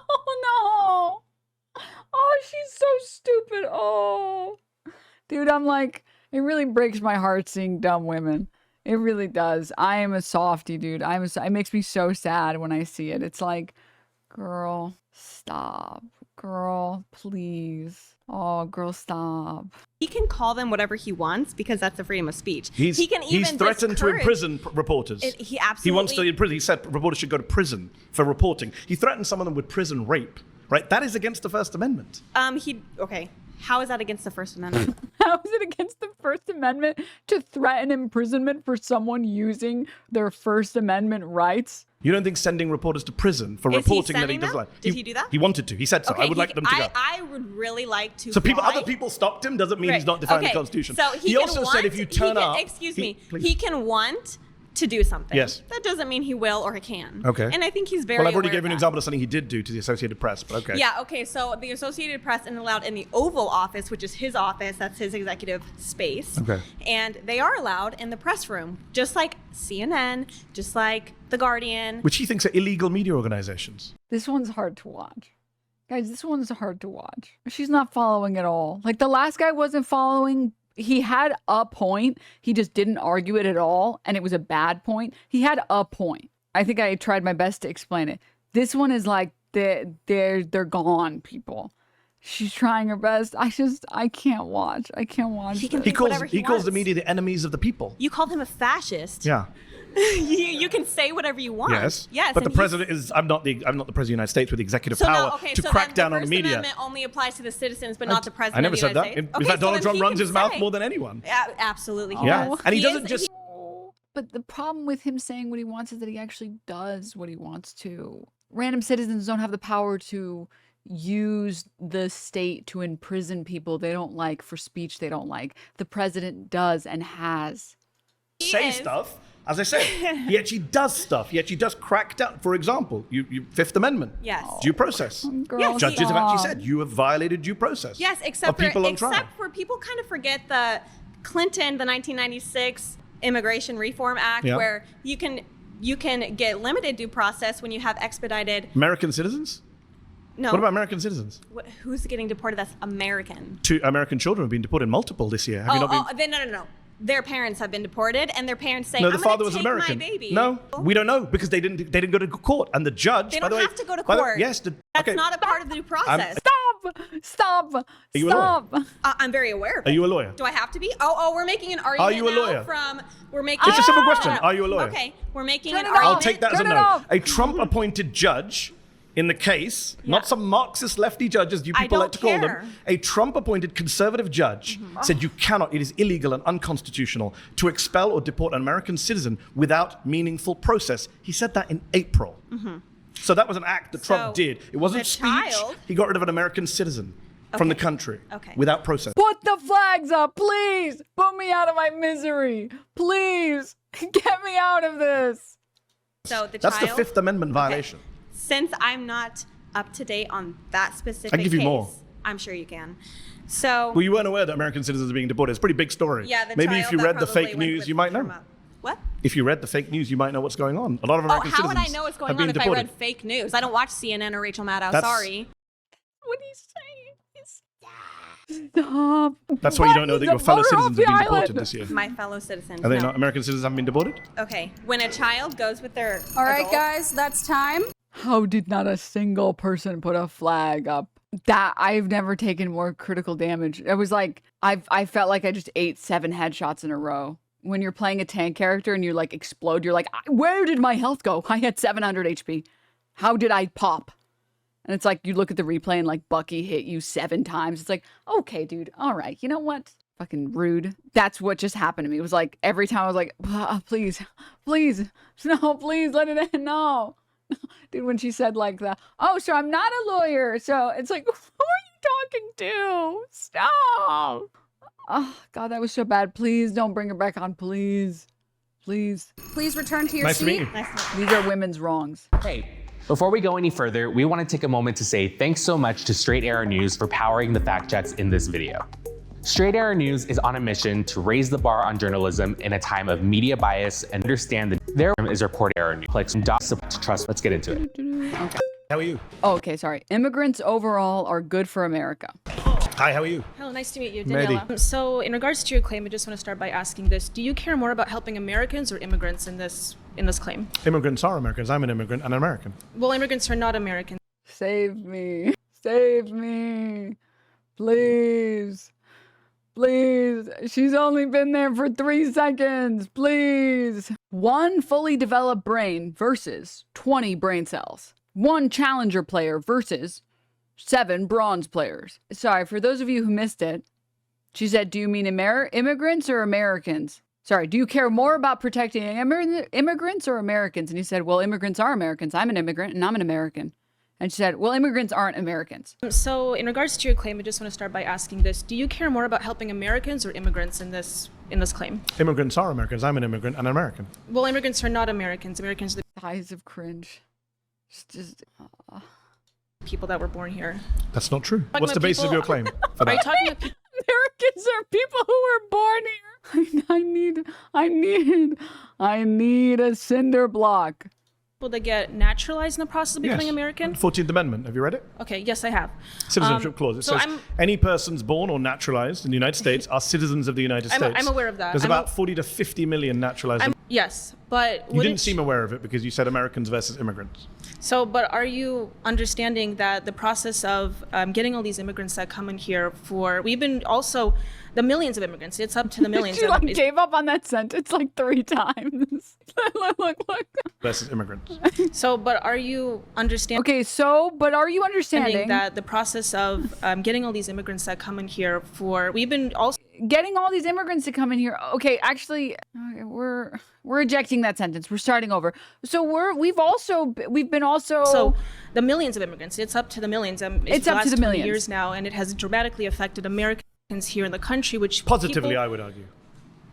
Oh no! Oh, she's so stupid. Oh, dude, I'm like, it really breaks my heart seeing dumb women. It really does. I am a softie, dude. It makes me so sad when I see it. It's like, girl, stop. Girl, please. Oh, girl, stop. he can call them whatever he wants because that's the freedom of speech. He's threatened to imprison reporters. He absolutely. He wants to imprison. He said reporters should go to prison for reporting. He threatened some of them with prison rape. Right? That is against the First Amendment. Okay. How is that against the First Amendment? How is it against the First Amendment to threaten imprisonment for someone using their First Amendment rights? You don't think sending reporters to prison for Is he reporting that he sending doesn't them? like? Did he do that? He wanted to. He said so. I would like them to go. I would really like to. So fly. other people stopped him doesn't mean he's Right. not defying Okay. the Constitution. So he also said if you turn up, excuse he- me, please. he can want to do something. Yes. That doesn't mean he will or he can. Okay. And I think he's very. Well, I've already aware given of an that. example of something he did do to the Associated Press, but okay. Yeah, okay, so the Associated Press isn't allowed in the Oval Office, which is his office, that's his executive space. Okay. And they are allowed in the press room, just like CNN, just like The Guardian. Which he thinks are illegal media organizations. This one's hard to watch. Guys, this one's hard to watch. She's not following at all. Like, the last guy wasn't following. He had a point. He just didn't argue it at all, and it was a bad point. He had a point. I think I tried my best to explain it. This one is like, they're gone, people. She's trying her best. I can't watch. I can't watch. He can He think calls whatever he calls the wants. media the enemies of the people. You called him a fascist. Yeah. you can say whatever you want. Yes. Yes. But the and he's- president is I'm not the president of the United States with the executive So power no, okay, to so crack then down the on the First media. Amendment only applies to the citizens, but not the president. I never of the said that. United In States. fact, so Donald then Trump he runs can his mouth say- more than anyone. Absolutely. He Yeah. does. And he doesn't just But the problem with him saying what he wants is that he actually does what he wants to. Random citizens don't have the power to use the state to imprison people they don't like for speech they don't like. The president does and has. say is. stuff. As I said, he actually does stuff. He actually does crack down. For example, you Fifth Amendment. Yes. Due process. Girl, Yes, Judges have actually stop. said you have violated due process. Yes, of except people on trial. for people kind of forget the Clinton, the 1996 Immigration Reform Act, Yeah. where you can get limited due process when you have expedited. American citizens? No. What about American citizens? Who's getting deported? That's American. Two American children have been deported multiple this year. Have you not been? No. Their parents have been deported, and their parents say, No, the "I'm father gonna was take American. my baby." No, we don't know because they didn't go to court. And the judge, They by don't the way, have to go to by the- court. yes, That's okay. not a part of the due process. Stop! you a lawyer? Stop! I'm very aware of it. Are you a lawyer? Do I have to be? Oh, we're making an argument you a now lawyer? from we're making. It's a simple question. Are you a lawyer? Okay, we're making Turn an it off. I'll argument. take that as a Turn it no. off. A Trump-appointed judge in the case, not some Marxist lefty judges you I people like don't to call care. them, a Trump-appointed conservative judge said you cannot, it is illegal and unconstitutional to expel or deport an American citizen without meaningful process. He said that in April. So that was an act that Trump So, did. It wasn't the speech. child- He got rid of an American citizen from the Okay. country Okay. without process. Put the flags up, please! Put me out of my misery! Please! Get me out of this! So the That's the child. Fifth Amendment violation. Since I'm not up to date on that specific I can give you case, more. I'm sure you can. So Well, you weren't aware that American citizens are being deported. It's a pretty big story. yeah, the Maybe if child you that read the probably fake went news, with you might the know. trauma. What? If you read the fake news, you might know what's going on. A lot of Oh, American how citizens would I know what's have going been on if I deported. read fake news? I don't watch CNN or Rachel Maddow. That's- Sorry. What are you saying? Stop. That's why you don't know that your fellow citizens have been deported this year. My fellow citizens. Are they no. not? American citizens haven't been deported? Okay. When a child goes with their All right, adult- guys, that's time. How did not a single person put a flag up? That I've never taken more critical damage. It was like I felt like I just ate 7 headshots in a row. When you're playing a tank character and you like explode, you're like, where did my health go? I had 700 HP. How did I pop? And it's like you look at the replay and like Bucky hit you 7 times. It's like, okay, dude, all right, you know what? Fucking rude. That's what just happened to me. It was like every time I was like, please, please, no, please let it end. No. Dude, when she said like that, oh, so I'm not a lawyer. So it's like, who are you talking to? Stop. Oh, God, that was so bad. Please don't bring her back on. Please. Please. Please return to your Nice to seat. meet you. These are women's wrongs. Hey, before we go any further, we want to take a moment to say thanks so much to Straight Arrow News for powering the fact checks in this video. Straight Arrow News is on a mission to raise the bar on journalism in a time of media bias and understand that there is reporting error news. Clicks and dots to trust. Let's get into it. Okay. How are you? Oh, okay, sorry. Immigrants overall are good for America. Hi, how are you? Hello, nice to meet you, Mehdi. Daniela. So, in regards to your claim, I just want to start by asking this: do you care more about helping Americans or immigrants in this claim? Immigrants are Americans. I'm an immigrant and an American. Well, immigrants are not Americans. Save me. Save me. Please. Please. She's only been there for 3 seconds. Please. 1 fully developed brain versus 20 brain cells. 1 challenger player versus 7 bronze players. Sorry, for those of you who missed it, she said, do you mean immigrants or Americans? Sorry, do you care more about protecting immigrants or Americans? And he said, well, immigrants are Americans. I'm an immigrant and I'm an American. And she said, well, immigrants aren't Americans. So, in regards to your claim, I just want to start by asking this: do you care more about helping Americans or immigrants in this claim? Immigrants are Americans. I'm an immigrant and an American. Well, immigrants are not Americans. Americans are Eyes of cringe. It's just... the people that were born here. That's not true. Talking What's the about basis of people- your claim for Are you that? talking about people? Americans are people who were born here. I need a cinder block. That get naturalized in the process of becoming Yes. American? 14th Amendment. Have you read it? Okay, yes, I have. Citizenship clause. It so says I'm- any persons born or naturalized in the United States are citizens of the United States. I'm aware of that. There's I'm about 40 to 50 million naturalized. Yes, but You didn't seem aware of it because you said Americans versus immigrants. So, but are you understanding that the process of getting all these immigrants that come in here we've been also, the millions of immigrants, it's up to the millions. She like gave up on that sentence like 3 times. look. Versus immigrants. So, but are you understanding? Okay, so, but are you understanding that the process of getting all these immigrants that come in here we've been also getting all these immigrants to come in here? Okay, actually, okay, we're ejecting that sentence. We're starting over. So we've been also. So the millions of immigrants, it's up to the millions. It's up to the 20 millions. years now, and it has dramatically affected Americans here in the country, which Positively, I would argue.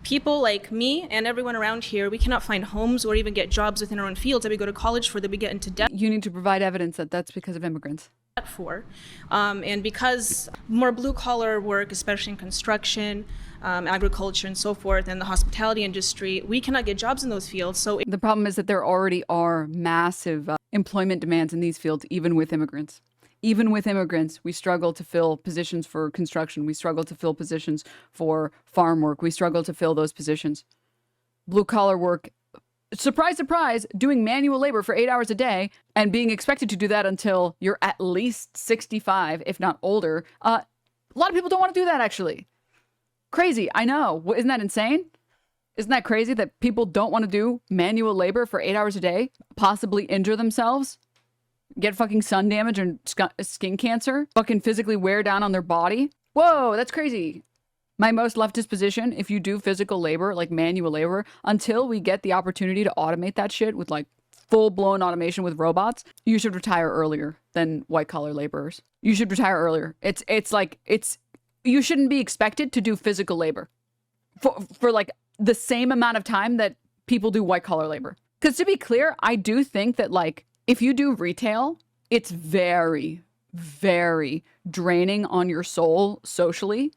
people like me and everyone around here, we cannot find homes or even get jobs within our own fields that we go to college for, that we get into debt You need to provide evidence that that's because of immigrants. for. And because more blue collar work, especially in construction, agriculture and so forth, and the hospitality industry, we cannot get jobs in those fields. So The problem is that there already are massive employment demands in these fields, even with immigrants. Even with immigrants, we struggle to fill positions for construction. We struggle to fill positions for farm work. We struggle to fill those positions. Blue collar work, surprise, surprise, doing manual labor for 8 hours a day and being expected to do that until you're at least 65, if not older. A lot of people don't want to do that, actually. Crazy, I know. Isn't that insane? Isn't that crazy that people don't want to do manual labor for 8 hours a day, possibly injure themselves, get fucking sun damage and skin cancer, fucking physically wear down on their body? Whoa, that's crazy. My most leftist position, if you do physical labor, like manual labor, until we get the opportunity to automate that shit with like full-blown automation with robots, you should retire earlier than white-collar laborers. You should retire earlier. You shouldn't be expected to do physical labor for like the same amount of time that people do white-collar labor. Because to be clear, I do think that like if you do retail, it's very, very draining on your soul socially.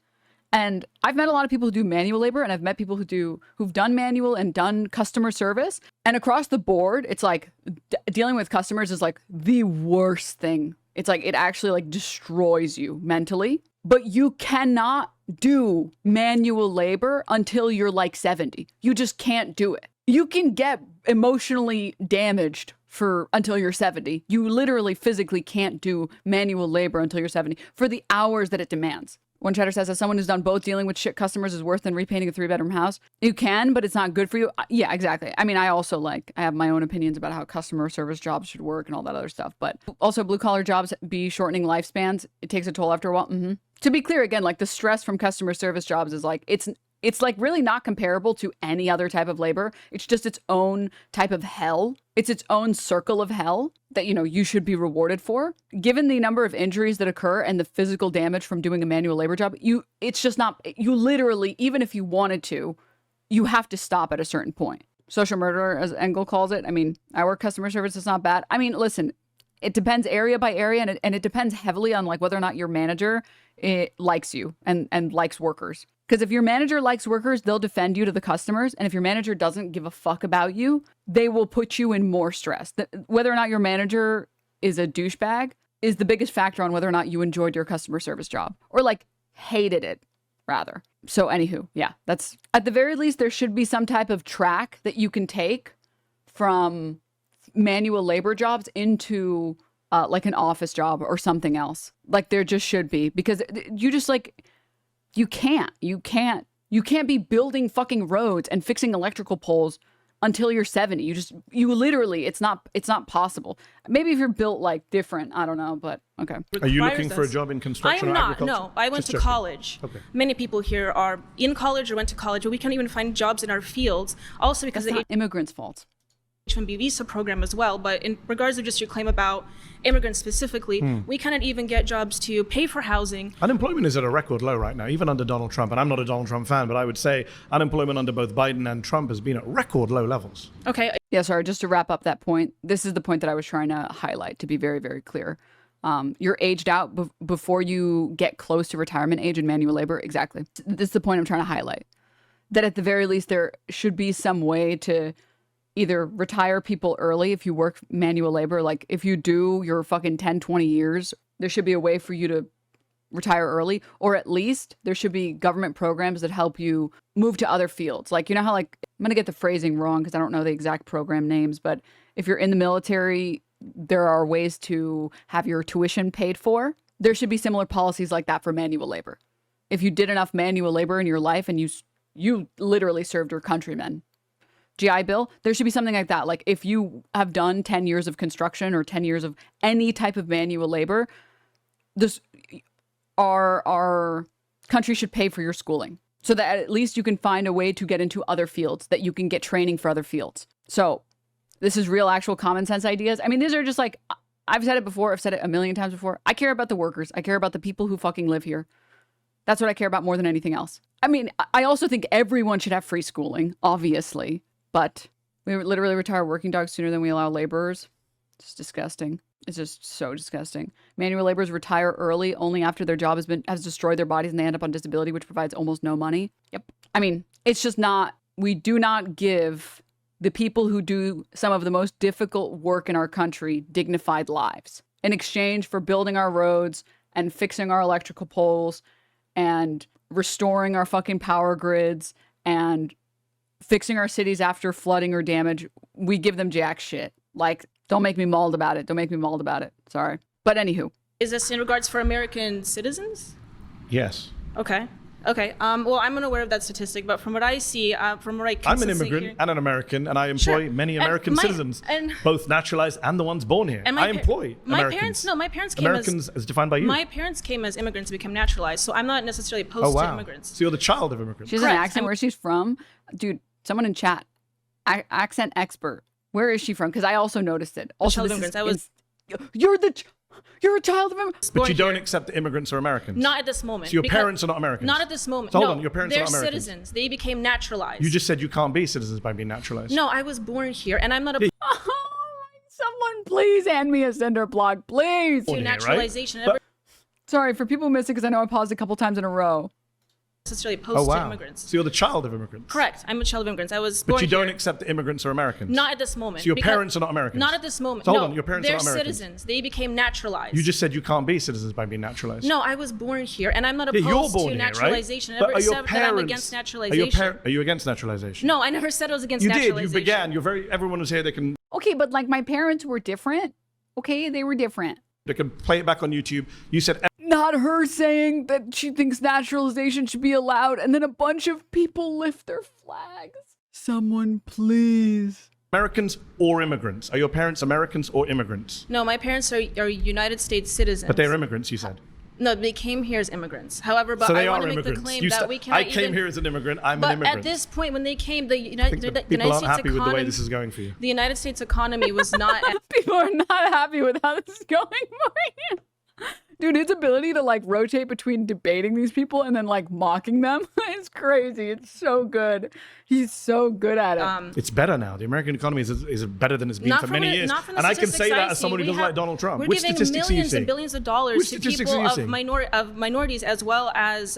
And I've met a lot of people who do manual labor, and I've met people who've done manual and done customer service. And across the board, it's like dealing with customers is like the worst thing. It's like it actually like destroys you mentally. But you cannot do manual labor until you're like 70. You just can't do it. You can get emotionally damaged until you're 70. You literally physically can't do manual labor until you're 70 for the hours that it demands. One chatter says, as someone who's done both, dealing with shit customers is worse than repainting a 3-bedroom house. You can, but it's not good for you. Yeah, exactly. I mean, I have my own opinions about how customer service jobs should work and all that other stuff. But also blue collar jobs be shortening lifespans. It takes a toll after a while. To be clear, again, like the stress from customer service jobs is like, it's like really not comparable to any other type of labor. It's just its own type of hell. It's its own circle of hell that, you should be rewarded for. Given the number of injuries that occur and the physical damage from doing a manual labor job, it's just not, you literally, even if you wanted to, you have to stop at a certain point. Social murder, as Engel calls it. I mean, I work customer service. It's not bad. I mean, listen, it depends area by area, and it depends heavily on like whether or not your manager likes you and likes workers. Because if your manager likes workers, they'll defend you to the customers. And if your manager doesn't give a fuck about you, they will put you in more stress. Whether or not your manager is a douchebag is the biggest factor on whether or not you enjoyed your customer service job or like hated it, rather. So anywho, yeah, that's at the very least, there should be some type of track that you can take from manual labor jobs into like an office job or something else. Like there just should be, because you just like... You can't be building fucking roads and fixing electrical poles until you're 70. You literally, it's not possible. Maybe if you're built like different, I don't know, but okay. Are you looking for a job in construction or agriculture? I am not, no. I went to college. Okay. Many people here are in college or went to college, but we can't even find jobs in our fields. Also because it's not immigrants' fault. H-1B visa program as well, but in regards to just your claim about immigrants specifically, we cannot even get jobs to pay for housing. Unemployment is at a record low right now, even under Donald Trump. And I'm not a Donald Trump fan, but I would say unemployment under both Biden and Trump has been at record low levels. Okay. Yeah, sorry, just to wrap up that point, this is the point that I was trying to highlight, to be very, very clear. You're aged out before you get close to retirement age in manual labor. Exactly. This is the point I'm trying to highlight. That at the very least, there should be some way to either retire people early if you work manual labor. Like if you do your fucking 10, 20 years, there should be a way for you to retire early, or at least there should be government programs that help you move to other fields. Like, you know how like, I'm going to get the phrasing wrong because I don't know the exact program names, but if you're in the military, there are ways to have your tuition paid for. There should be similar policies like that for manual labor. If you did enough manual labor in your life and you literally served your countrymen, GI Bill, there should be something like that. Like if you have done 10 years of construction or 10 years of any type of manual labor, our country should pay for your schooling so that at least you can find a way to get into other fields, that you can get training for other fields. So this is real, actual common sense ideas. I mean, these are just like, I've said it before. I've said it a million times before. I care about the workers. I care about the people who fucking live here. That's what I care about more than anything else. I mean, I also think everyone should have free schooling, obviously. But we literally retire working dogs sooner than we allow laborers. It's disgusting. It's just so disgusting. Manual laborers retire early only after their job has destroyed their bodies and they end up on disability, which provides almost no money. Yep. I mean, it's just not, we do not give the people who do some of the most difficult work in our country dignified lives in exchange for building our roads and fixing our electrical poles and restoring our fucking power grids and fixing our cities after flooding or damage. We give them jack shit. Like, don't make me mauled about it. Don't make me mauled about it. Sorry. But anywho. Is this in regards for American citizens? Yes. Okay. Well, I'm unaware of that statistic, but from what I see, from what I can I'm an immigrant and an American, and I employ many American citizens, both naturalized and the ones born here. I employ Americans. My parents came Americans as defined by you. My parents came as immigrants and became naturalized, so I'm not necessarily opposed to immigrants. So you're the child of immigrants. She has an accent. Where she's from, dude. Someone in chat, accent expert. Where is she from? Because I also noticed it. Also, you're a child of immigrants. But you don't accept that immigrants are Americans. Not at this moment. So your parents are not Americans. Not at this moment. So hold on, your parents are not They're Americans. citizens. They became naturalized. You just said you can't be citizens by being naturalized. No, I was born here, and I'm not a. Someone please Please hand me a cinder block, please. To naturalization. But Sorry, for people who missed it, because I know I paused a couple times in a row. Necessarily opposed to immigrants. So you're the child of immigrants. Correct. I'm a child of immigrants. I was born But you don't here. accept that immigrants are Americans. Not at this moment. So your because- parents are not Americans. Not at this moment. So hold no, on, your parents they're are not Americans. citizens. They became naturalized. You just said you can't be citizens by being naturalized. No, I was born here, and I'm not Yeah, opposed you're born to here, naturalization. right? I But never are your said that I'm parents- against naturalization. Are you against naturalization? No, I never said I was against You naturalization. did. You began. You're very. Everyone was here. They can Okay, but like my parents were different. Okay, they were different. play it back on YouTube. You said Not her saying that she thinks naturalization should be allowed, and then a bunch of people lift their flags. Someone please. Americans or immigrants. Are your parents Americans or immigrants? No, my parents are United States citizens. But they're immigrants. You said. No, they came here as immigrants. However, but So they I want are to make the immigrants. claim that we cannot I came here as an immigrant. I'm but an immigrant. at this point, when they came, the I United, think the that people United aren't States happy with the way economy, this is going for you. the United States economy was not. People are not happy with how this is going for you. Dude, his ability to like rotate between debating these people and then like mocking them is crazy. It's so good. He's so good at it. It's better now. The American economy is better than it's been Not for from many the- years. not from the And I can say statistics that I as see. someone who We doesn't have- like Donald Trump. We're Which giving statistics are you millions seeing? and billions of dollars Which to statistics are people you of seeing? minorities as well as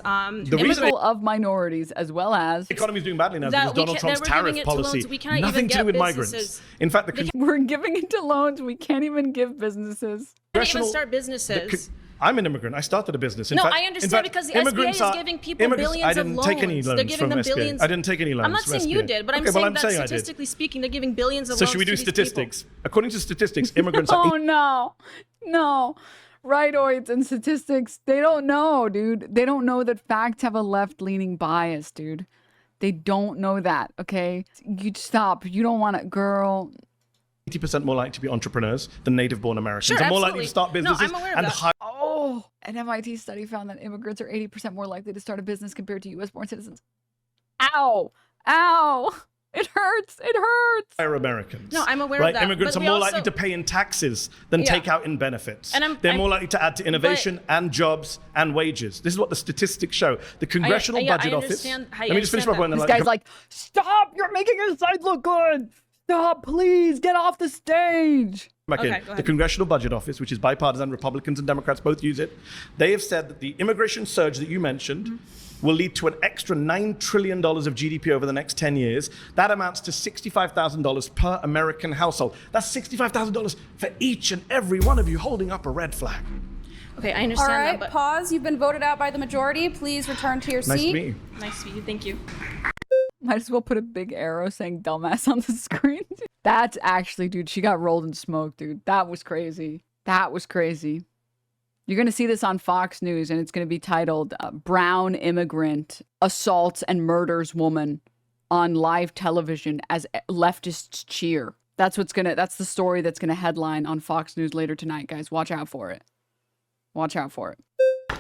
People of minorities as well as The economy is doing badly now That because we Donald can't- Trump's that we're giving tariff it to loans. policy. We cannot Nothing even to do get with migrants. businesses. In fact, the we're giving it to loans we can't even give businesses. can't even congressional- start businesses. I'm an immigrant. I started a business. In No, fact, I in understand fact, because the SBA immigrants is are- giving people immigrants- billions I didn't of take any loans. loans They're giving from them SBA. billions. I didn't take any loans I'm not from saying you SBA. did, but I'm Okay, well, saying I'm that saying I did. statistically speaking, they're giving billions of So loans should we to do these people. statistics? According to statistics, immigrants are Oh no. No. Rightoids and statistics, they don't know, dude. They don't know that facts have a left-leaning bias, dude. They don't know that, okay? You stop. You don't want to, girl. 80% more likely to be entrepreneurs than native-born Americans. Sure, and more absolutely. likely to start No, businesses I'm aware of and that. hire. Oh, an MIT study found that immigrants are 80% more likely to start a business compared to US-born citizens. Ow. Ow. It hurts. It hurts. Americans. No, I'm aware right? of that. Immigrants but are we more also- likely to pay in taxes than Yeah. take out in benefits. And They're more likely to add to innovation and jobs and wages. This is what the statistics show. The Congressional yeah, I Budget Office. understand- I Let me just finish my understand point. This then guy's like, stop. You're making your side look good. Stop, please. Get off the stage. Back Okay, in. go The ahead. Congressional Budget Office, which is bipartisan, Republicans and Democrats both use it. They have said that the immigration surge that you mentioned will lead to an extra $9 trillion of GDP over the next 10 years. That amounts to $65,000 per American household. That's $65,000 for each and every one of you holding up a red flag. Okay, I All understand right, that, but pause. You've been voted out by the majority. Please return to your Nice seat. to meet you. nice to meet you. Thank you. Might as well put a big arrow saying dumbass on the screen. That's actually, dude, she got rolled in smoke, dude. That was crazy. That was crazy. You're going to see this on Fox News, and it's going to be titled Brown Immigrant Assaults and Murders Woman on Live Television as Leftists Cheer. That's the story that's going to headline on Fox News later tonight, guys. Watch out for it. Watch out for it.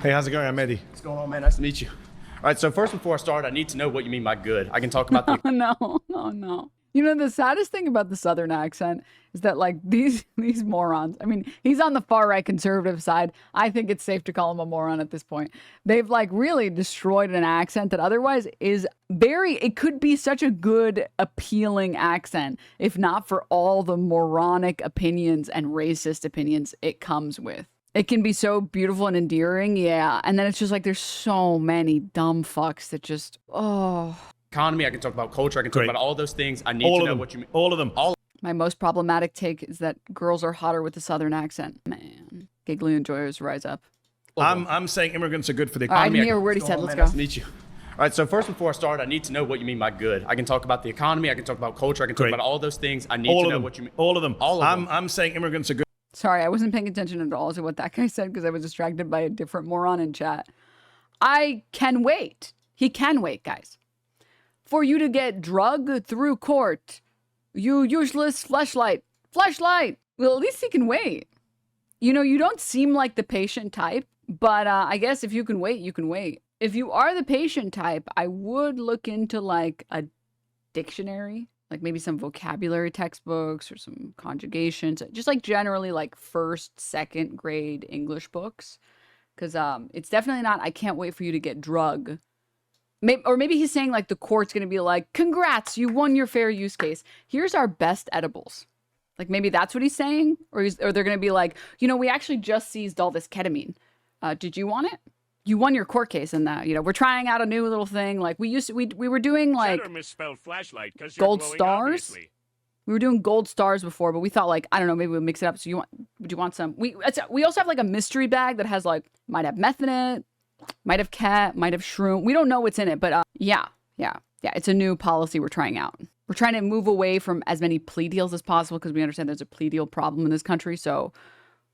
Hey, how's it going? I'm Mehdi. What's going on, man? Nice to meet you. All right, so first, before I start, I need to know what you mean by good. I can talk about the Oh, no. Oh, no. You know, the saddest thing about the Southern accent is that, like, these morons, I mean, he's on the far right conservative side. I think it's safe to call him a moron at this point. They've, like, really destroyed an accent that otherwise is it could be such a good, appealing accent, if not for all the moronic opinions and racist opinions it comes with. It can be so beautiful and endearing, yeah. And then it's just like there's so many dumb fucks that just, oh. economy. I can talk about culture. I can talk Great. about all those things. I need All to of know them. what you mean. All of them. My most problematic take is that girls are hotter with a Southern accent. Man, giggly enjoyers rise up. I'm saying immigrants are good for the All right, I economy. didn't hear a word he What's said. going on, Let's man? go. Nice to meet you. All right, so first, before I start, I need to know what you mean by good. I can talk about the economy. I can talk about culture. I can talk Great. about all those things. I need All to of know them. what you mean. All of them. All of them. I'm saying immigrants are good. Sorry, I wasn't paying attention at all to what that guy said because I was distracted by a different moron in chat. I can wait. He can wait, guys. For you to get drugged through court, you useless fleshlight. Fleshlight! Well, at least he can wait. You know, you don't seem like the patient type, but I guess if you can wait, you can wait. If you are the patient type, I would look into like a dictionary, like maybe some vocabulary textbooks or some conjugations, just like generally like first, second grade English books. Because it's definitely not, I can't wait for you to get drugged. Or maybe he's saying like the court's going to be like, congrats, you won your fair use case. Here's our best edibles. Like maybe that's what he's saying, or they're going to be like, you know, we actually just seized all this ketamine. Did you want it? You won your court case in that. You know, we're trying out a new little thing. Like we were doing like gold stars. Obviously. We were doing gold stars before, but we thought like, I don't know, maybe we'll mix it up. So would you want some? We also have like a mystery bag that has like, might have meth in it, might have cat, might have shroom. We don't know what's in it, but yeah. It's a new policy we're trying out. We're trying to move away from as many plea deals as possible because we understand there's a plea deal problem in this country. So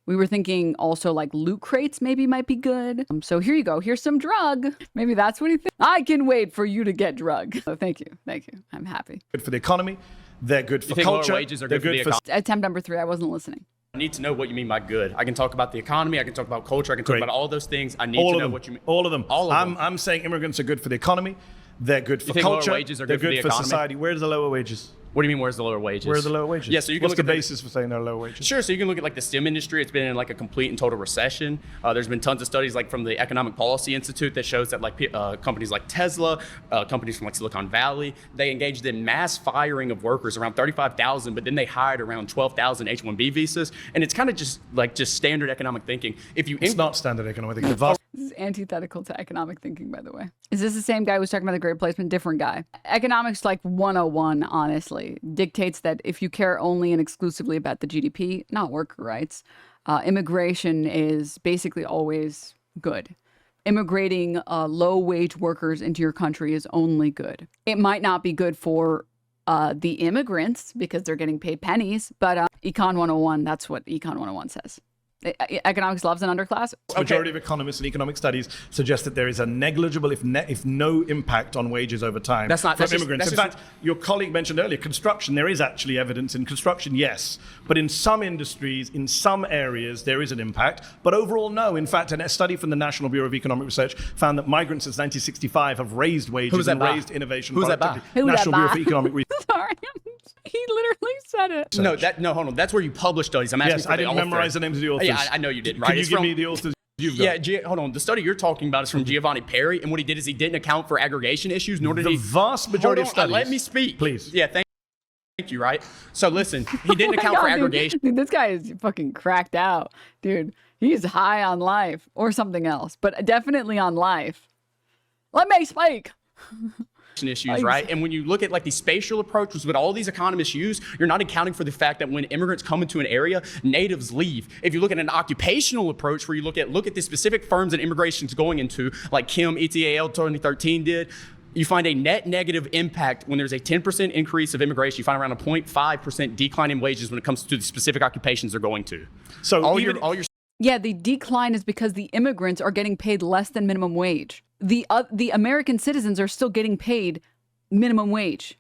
we were thinking also like loot crates maybe might be good. So here you go. Here's some drug. Maybe that's what he thinks. I can wait for you to get drug. So thank you. I'm happy. Good for the economy. They're good for you think culture. Lower wages are good for the economy? Attempt number 3. I wasn't listening. I need to know what you mean by good. I can talk about the economy. I can talk about culture. I can talk about all those things. I need to know what you mean. All of them. All of them. I'm saying immigrants are good for the economy. They're good for you think culture. Lower wages are they're good for the economy? society. Where's the lower wages? What do you mean, where's the lower wages? Where are the lower wages? Yeah, so you can What's look the at basis for saying there are lower wages? Sure, so you can look at like the STEM industry. It's been in like a complete and total recession. There's been tons of studies like from the Economic Policy Institute that shows that like companies like Tesla, companies from like Silicon Valley, they engaged in mass firing of workers, around 35,000, but then they hired around 12,000 H-1B visas. And it's kind of just standard economic thinking. It's not standard economic thinking. This is antithetical to economic thinking, by the way. Is this the same guy who was talking about the Great Replacement? Different guy. Economics like 101, honestly, dictates that if you care only and exclusively about the GDP, not worker rights, immigration is basically always good. Immigrating low-wage workers into your country is only good. It might not be good for the immigrants because they're getting paid pennies, but Econ 101, that's what Econ 101 says. Economics loves an underclass. The majority of economists and economic studies suggest that there is a negligible, if no impact on wages over time from immigrants. In fact, your colleague mentioned earlier, construction, there is actually evidence in construction, yes. But in some industries, in some areas, there is an impact. But overall, no. In fact, a study from the National Bureau of Economic Research found that migrants since 1965 have raised wages and raised innovation. Who's that by? National Bureau of Economic Research. Sorry, he literally said it. No, hold on. That's where you publish studies. I'm asking yes, for I didn't memorize the names of the authors. Yeah, I know you didn't. Right? Can you give me the authors you've got? Yeah, hold on. The study you're talking about is from Giovanni Perry, and what he did is he didn't account for aggregation issues, nor did he. The vast majority of studies. Let me speak, please. Yeah, thank you. Right. So listen, he didn't account for aggregation. Dude, this guy is fucking cracked out, dude. He's high on life or something else, but definitely on life. Let me speak. Issues, right? And when you look at like the spatial approach, which is what all these economists use, you're not accounting for the fact that when immigrants come into an area, natives leave. If you look at an occupational approach where you look at the specific firms that immigration's going into, like Kim ETAL 2013 did, you find a net negative impact when there's a 10% increase of immigration. You find around a 0.5% decline in wages when it comes to the specific occupations they're going to. So all your yeah, the decline is because the immigrants are getting paid less than minimum wage. The American citizens are still getting paid minimum wage.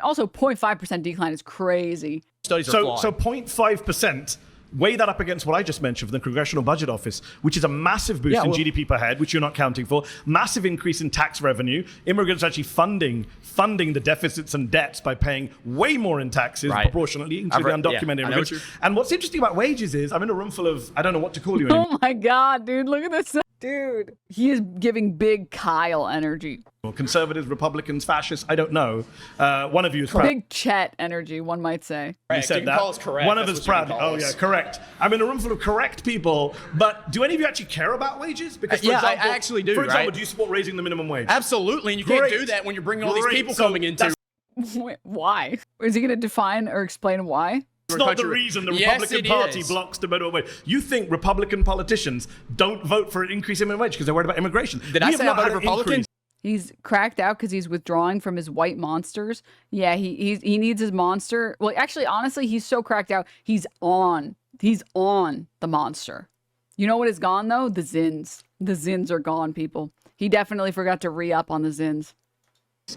Also 0.5% decline is crazy. Studies are flawed. So 0.5%. Weigh that up against what I just mentioned from the Congressional Budget Office, which is a massive boost in GDP per head, which you're not counting for. Massive increase in tax revenue. Immigrants are actually funding the deficits and debts by paying way more in taxes proportionately into the undocumented immigrants. And what's interesting about wages is I'm in a room full of, I don't know what to call you anymore. Oh my God, dude, look at this. Dude, he is giving big Kyle energy. Conservatives, Republicans, fascists, I don't know. One of you is proud. Big Chet energy, one might say. You said that. Call us correct. One of us proud. Oh yeah, correct. I'm in a room full of correct people, but do any of you actually care about wages? Because for example, I actually do. For example, do you support raising the minimum wage? Absolutely, and you can't do that when you're bringing all these people coming into. Wait, why? Is he going to define or explain why? It's not the reason the Republican Party blocks the minimum wage. You think Republican politicians don't vote for an increase in minimum wage because they're worried about immigration? Did I say I voted Republican? He's cracked out because he's withdrawing from his white monsters. Yeah, he needs his monster. Well, actually, honestly, he's so cracked out. He's on the monster. You know what is gone though? The Zins. The Zins are gone, people. He definitely forgot to re-up on the Zins.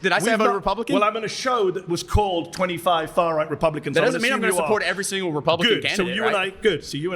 Did I say I voted Republican? Well, I'm in a show that was called 25 Far-Right Republicans. That doesn't mean I'm going to support every single Republican candidate. So you and I, So you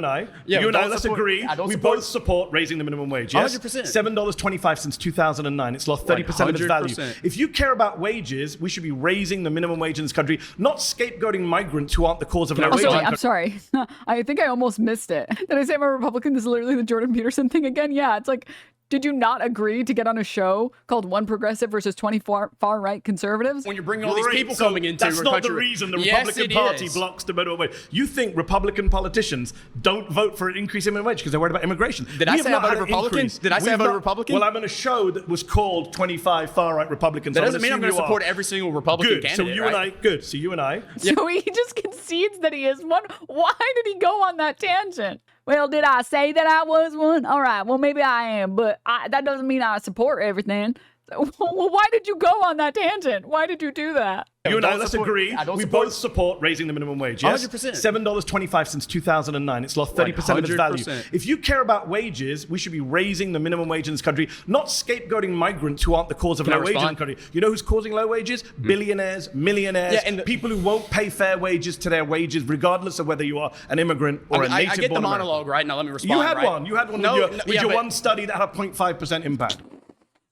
and I, let's agree. We both support raising the minimum wage. Yes? 100%. $7.25 since 2009. It's lost 30% of its value. If you care about wages, we should be raising the minimum wage in this country, not scapegoating migrants who aren't the cause of low wages. I'm sorry. I think I almost missed it. Did I say I'm a Republican? This is literally the Jordan Peterson thing again. Yeah, it's like, Did you not agree to get on a show called One Progressive versus 20 far-right conservatives? When you're bringing all these Great. people So coming into that's a not country. the reason the Yes, Republican it Party is. blocks the minimum wage. You think Republican politicians don't vote for an increase in minimum wage because they're worried about immigration? Did I We have say I not voted had an Republican? increase. Did I say I We've voted not- Republican? Well, I'm on a show that was called 25 far-right Republicans. That so doesn't mean I'm going to assume you support are. every single Republican Good. candidate. So you right? and I, good. So you and I. So he just concedes that he is one. Why did he go on that tangent? Well, did I say that I was one? All right, well, maybe I am, but that doesn't mean I support everything. Well, why did you go on that tangent? Why did you do that? You and I, don't let's support- agree. I don't We support- both support raising the minimum wage. Yes, 100%. $7.25 since 2009. It's lost 30% of its value. 100%. If you care about wages, we should be raising the minimum wage in this country, not scapegoating migrants who aren't the cause of Can I low wages in the respond? country. You know who's causing low wages? Billionaires, millionaires, Yeah, and people who won't pay fair wages to their wages, regardless of whether you are an immigrant or a native I get the born monologue, right? Now let me respond. You had right? one. You had one No, with yeah, your but- one study that had a 0.5% impact.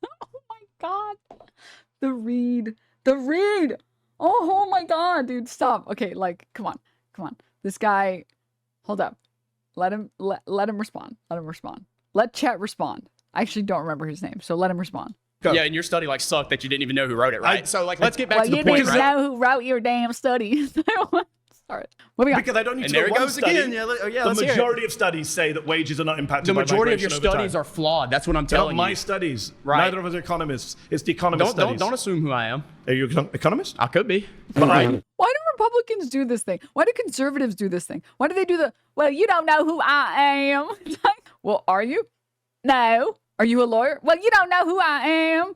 Oh my God. The read. Oh my God, dude, stop. Okay, like, come on. This guy, hold up. Let him respond. Let chat respond. I actually don't remember his name, so let him respond. Go. Yeah, and your study like sucked that you didn't even know who wrote it, right? So like, let's get back to the you point, didn't right? know who wrote your damn study. Sorry. Moving on. Because I don't need And to there know it one goes study. again. Yeah, the let's hear it. majority of studies say that wages are not impacted The by majority of your migration over studies time. are flawed. That's what I'm They're telling not my you. studies. Right. Neither of us are economists. It's the economist studies. Don't assume who I am. Are you an economist? I could be. But Why do Republicans do this thing? Why do conservatives do this thing? Why do they do well, you don't know who I am. It's like, well, are you? No. Are you a lawyer? Well, you don't know who I am.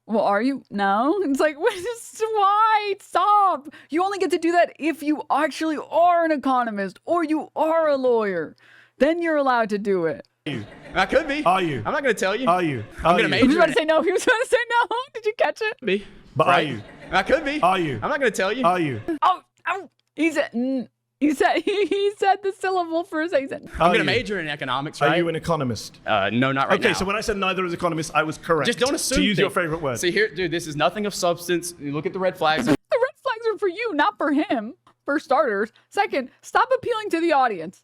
Well, are you? No. It's like, why? Stop. You only get to do that if you actually are an economist or you are a lawyer. Then you're allowed to do it. I could be. Are you? I'm not going to tell you. Are you? I'm going to He was major about in to say no. He was about to say no. Did you catch it? be. But Right. are you? I could be. Are you? I'm not going to tell you. Are you? Oh. He said the syllable for a second. I'm Are going to you? major in economics, Are right? you an economist? No, not right now. Okay, so when I said neither is economist, I was correct. Just don't assume To use your things. favorite word. See here, dude, this is nothing of substance. You look at the red flags. The red flags are for you, not for him, for starters. Second, stop appealing to the audience.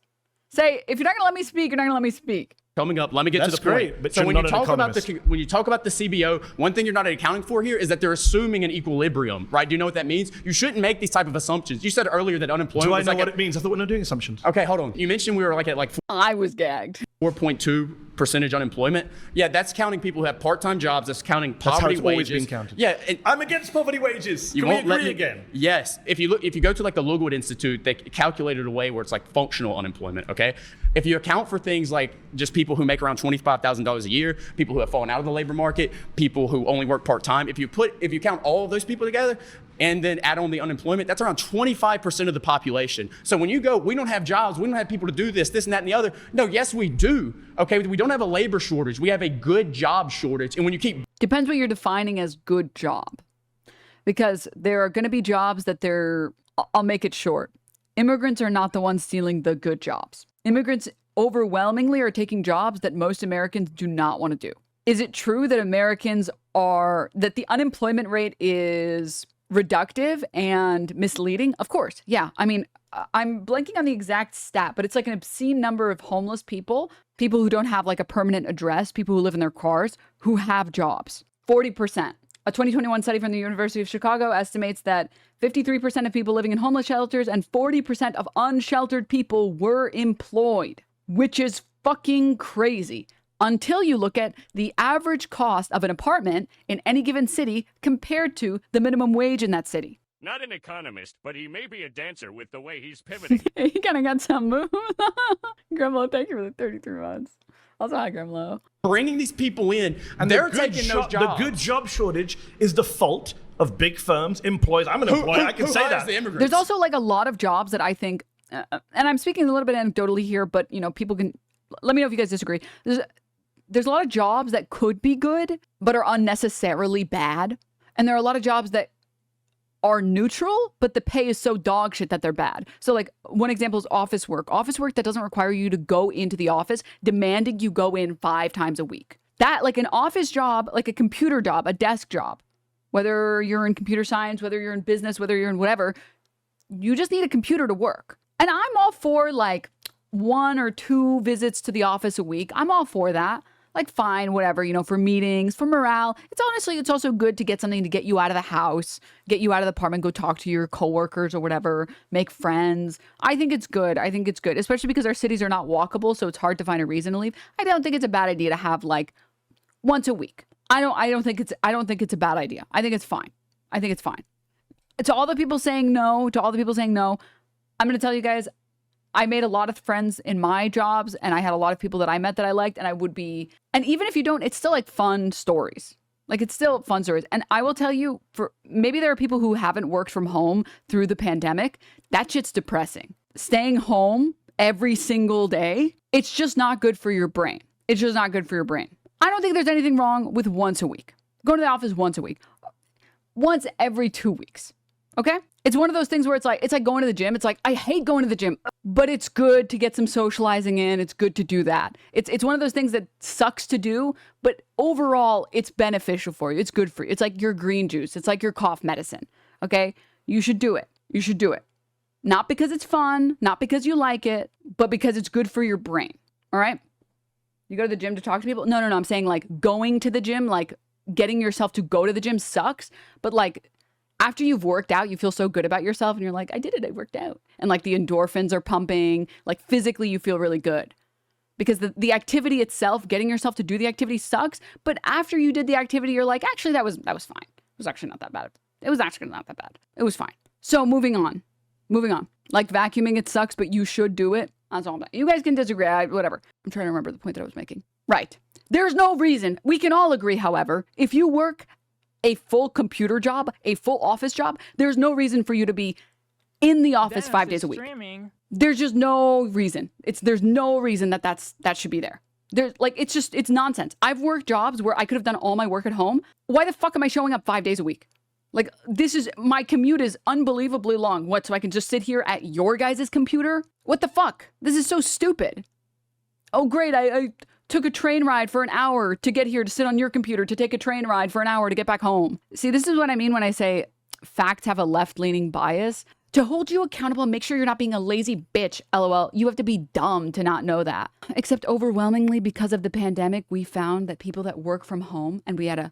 Say, if you're not going to let me speak, you're not going to let me speak. Coming up, let me get That's to the point. great, but so you're when not you an talk about economist. when you talk about the CBO, one thing you're not accounting for here is that they're assuming an equilibrium, right? Do you know what that means? You shouldn't make these type of assumptions. You said earlier that unemployment Do I was know like what it means? I thought we were not doing assumptions. Okay, hold on. You mentioned we were like at like I was gagged. 4.2% unemployment. Yeah, that's counting people who have part-time jobs. That's counting That's how poverty it's wages. always been counted. Yeah, and I'm against poverty wages. you Can we won't let agree me again? Yes. If you go to like the Logood Institute, they calculated a way where it's like functional unemployment. Okay. If you account for things like just people who make around $25,000 a year, people who have fallen out of the labor market, people who only work part-time, if you count all of those people together and then add on the unemployment, that's around 25% of the population. So when you go, we don't have jobs, we don't have people to do this, and that, and the other. No, yes, we do. Okay, we don't have a labor shortage. We have a good job shortage. And when you keep Depends what you're defining as good job. Because there are going to be jobs that I'll make it short. Immigrants are not the ones stealing the good jobs. Immigrants overwhelmingly are taking jobs that most Americans do not want to do. Is it true that that the unemployment rate is reductive and misleading? Of course. Yeah. I mean, I'm blanking on the exact stat, but it's like an obscene number of homeless people who don't have like a permanent address, people who live in their cars, who have jobs. 40%. A 2021 study from the University of Chicago estimates that 53% of people living in homeless shelters and 40% of unsheltered people were employed, which is fucking crazy. Until you look at the average cost of an apartment in any given city compared to the minimum wage in that city. Not an economist, but he may be a dancer with the way he's pivoting. He kind of got some moves. Grimlow, thank you for the 33 months. Also, hi, Grimlow. bringing these people in, And they're the good taking those jobs. The good job shortage is the fault of big firms, employers. I'm an employer. I can who say hires that. the immigrants? There's also like a lot of jobs that I think, and I'm speaking a little bit anecdotally here, but people can let me know if you guys disagree. There's a lot of jobs that could be good, but are unnecessarily bad. And there are a lot of jobs that are neutral, but the pay is so dog shit that they're bad. So like one example is office work. Office work that doesn't require you to go into the office, demanding you go in 5 times a week. That like an office job, like a computer job, a desk job, whether you're in computer science, whether you're in business, whether you're in whatever, you just need a computer to work. And I'm all for like 1 or 2 visits to the office a week. I'm all for that. like fine, whatever, you know, for meetings, for morale. It's also good to get something to get you out of the house, get you out of the apartment, go talk to your coworkers or whatever, make friends. I think it's good. I think it's good, especially because our cities are not walkable, so it's hard to find a reason to leave. I don't think it's a bad idea to have like once a week. I don't think it's a bad idea. I think it's fine. I think it's fine. To all the people saying no, I'm going to tell you guys, I made a lot of friends in my jobs, and I had a lot of people that I met that I liked, and and even if you don't, it's still like fun stories. Like it's still fun stories. And I will tell you, maybe there are people who haven't worked from home through the pandemic. That shit's depressing. Staying home every single day, it's just not good for your brain. It's just not good for your brain. I don't think there's anything wrong with once a week. Go to the office once a week. Once every 2 weeks. Okay? It's one of those things where it's like going to the gym. It's like, I hate going to the gym, but it's good to get some socializing in. It's good to do that. It's one of those things that sucks to do, but overall, it's beneficial for you. It's good for you. It's like your green juice. It's like your cough medicine. Okay? You should do it. You should do it. Not because it's fun, not because you like it, but because it's good for your brain. All right? You go to the gym to talk to people? No. I'm saying like going to the gym, like getting yourself to go to the gym sucks, but like after you've worked out, you feel so good about yourself and you're like, I did it, I worked out. And like the endorphins are pumping, like physically you feel really good. Because the activity itself, getting yourself to do the activity sucks, but after you did the activity, you're like, actually that was fine. It was actually not that bad. It was actually not that bad. It was fine. So moving on. Like vacuuming, it sucks, but you should do it. That's all I'm saying. You guys can disagree, whatever. I'm trying to remember the point that I was making. Right. There's no reason. We can all agree, however, if you work a full computer job, a full office job, there's no reason for you to be in the office 5 days a week. There's just no reason. There's no reason that should be there. There's like, it's nonsense. I've worked jobs where I could have done all my work at home. Why the fuck am I showing up 5 days a week? Like my commute is unbelievably long. What, so I can just sit here at your guys' computer? What the fuck? This is so stupid. Oh great, I took a train ride for an hour to get here to sit on your computer, to take a train ride for an hour to get back home. See, this is what I mean when I say facts have a left-leaning bias. To hold you accountable and make sure you're not being a lazy bitch, LOL, you have to be dumb to not know that. Except overwhelmingly, because of the pandemic, we found that people that work from home, and we had a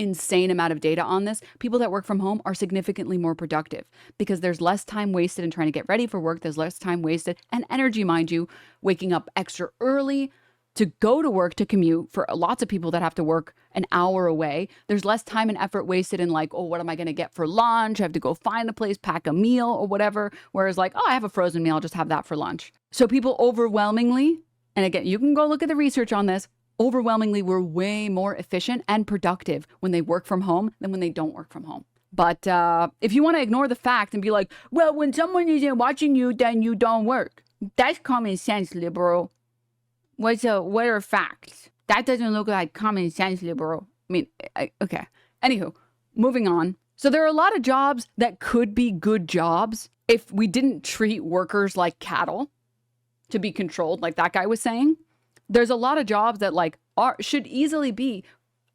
insane amount of data on this, people that work from home are significantly more productive because there's less time wasted in trying to get ready for work. There's less time wasted and energy, mind you, waking up extra early to go to work, to commute. For lots of people that have to work an hour away, there's less time and effort wasted in like, oh, what am I going to get for lunch? I have to go find a place, pack a meal or whatever. Whereas like, oh, I have a frozen meal, I'll just have that for lunch. So people overwhelmingly, and again, you can go look at the research on this, overwhelmingly were way more efficient and productive when they work from home than when they don't work from home. But if you want to ignore the fact and be like, well, when someone isn't watching you, then you don't work. That's common sense, liberal. What are facts? That doesn't look like common sense, liberal. I mean, okay. Anywho, moving on. So there are a lot of jobs that could be good jobs if we didn't treat workers like cattle to be controlled, like that guy was saying. There's a lot of jobs that like should easily be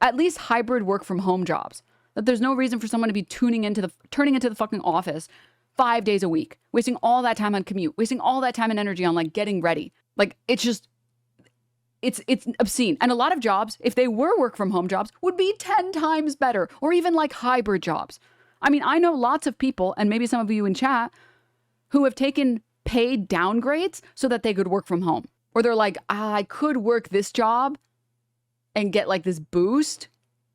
at least hybrid work from home jobs. That there's no reason for someone to be turning into the fucking office 5 days a week, wasting all that time on commute, wasting all that time and energy on like getting ready. Like it's obscene. And a lot of jobs, if they were work from home jobs, would be 10 times better, or even like hybrid jobs. I mean, I know lots of people, and maybe some of you in chat, who have taken paid downgrades so that they could work from home. Or they're like, I could work this job and get like this boost,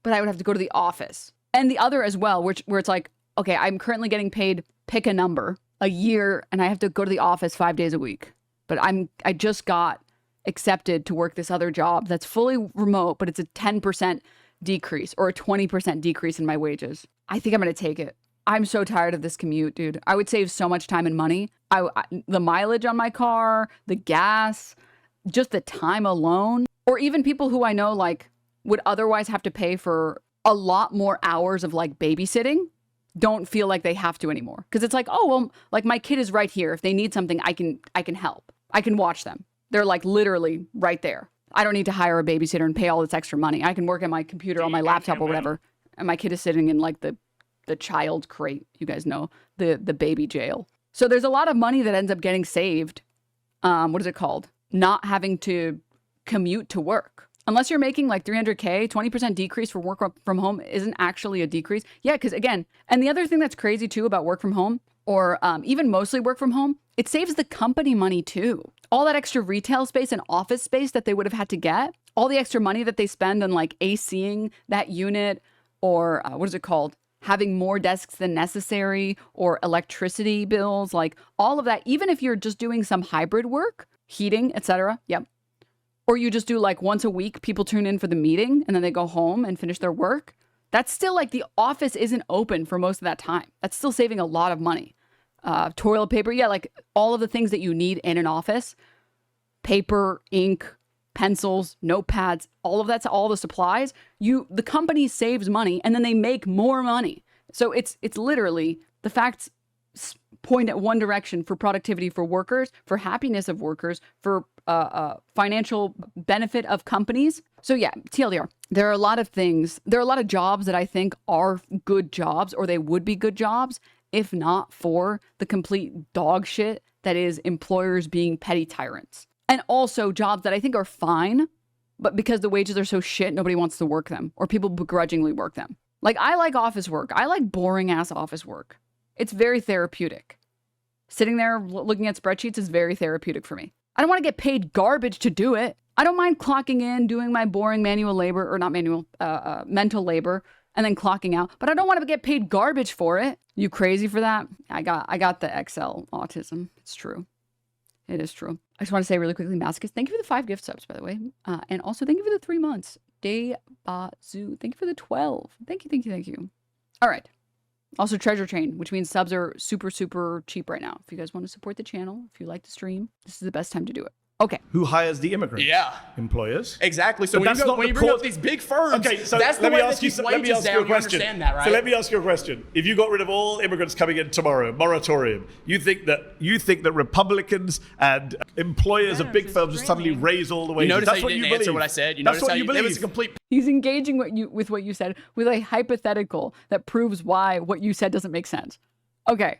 but I would have to go to the office. And the other as well, where it's like, okay, I'm currently getting paid, pick a number, a year, and I have to go to the office 5 days a week. But I just got accepted to work this other job that's fully remote, but it's a 10% decrease or a 20% decrease in my wages. I think I'm going to take it. I'm so tired of this commute, dude. I would save so much time and money. The mileage on my car, the gas, just the time alone, or even people who I know like would otherwise have to pay for a lot more hours of like babysitting don't feel like they have to anymore. Because it's like, oh, well, like my kid is right here. If they need something, I can help. I can watch them. They're like literally right there. I don't need to hire a babysitter and pay all this extra money. I can work at my computer on my laptop or whatever. And my kid is sitting in like the child crate, you guys know, the baby jail. So there's a lot of money that ends up getting saved. What is it called? Not having to commute to work. Unless you're making like 300K, 20% decrease for work from home isn't actually a decrease. Yeah, because again, and the other thing that's crazy too about work from home, or even mostly work from home, it saves the company money too. All that extra retail space and office space that they would have had to get, all the extra money that they spend on like ACing that unit, or what is it called? Having more desks than necessary, or electricity bills, like all of that, even if you're just doing some hybrid work, heating, etc. Yep. Or you just do like once a week, people tune in for the meeting and then they go home and finish their work. That's still like the office isn't open for most of that time. That's still saving a lot of money. Toilet paper, yeah, like all of the things that you need in an office, paper, ink, pencils, notepads, all of that's all the supplies. The company saves money and then they make more money. So it's literally the facts point at one direction for productivity for workers, for happiness of workers, for financial benefit of companies. So yeah, TLDR, there are a lot of things, there are a lot of jobs that I think are good jobs, or they would be good jobs if not for the complete dog shit that is employers being petty tyrants. And also jobs that I think are fine, but because the wages are so shit, nobody wants to work them, or people begrudgingly work them. Like, I like office work. I like boring ass office work. It's very therapeutic. Sitting there looking at spreadsheets is very therapeutic for me. I don't want to get paid garbage to do it. I don't mind clocking in, doing my boring manual labor, or not manual, mental labor, and then clocking out. But I don't want to get paid garbage for it. You crazy for that? I got the XL autism. It's true. It is true. I just want to say really quickly, Masochist, thank you for the 5 gift subs, by the way. And also thank you for the 3 months. Day Bazoo, thank you for the 12. Thank you, thank you, thank you. All right. Also Treasure Train, which means subs are super, super cheap right now. If you guys want to support the channel, if you like to stream, this is the best time to do it. Okay. Who hires the immigrants? Yeah. Employers. Exactly. So when you bring up these big firms, okay, so that's the let me way ask that you, keep let me wages ask you down. a question. You understand that, right? So let me ask you a question. If you got rid of all immigrants coming in tomorrow, moratorium, you think that Republicans and employers of big firms would suddenly raise all the wages? You notice That's how what you you didn't believe. answer what I said. You That's notice what how you believe. It was a complete. He's engaging with what you said with a hypothetical that proves why what you said doesn't make sense. Okay.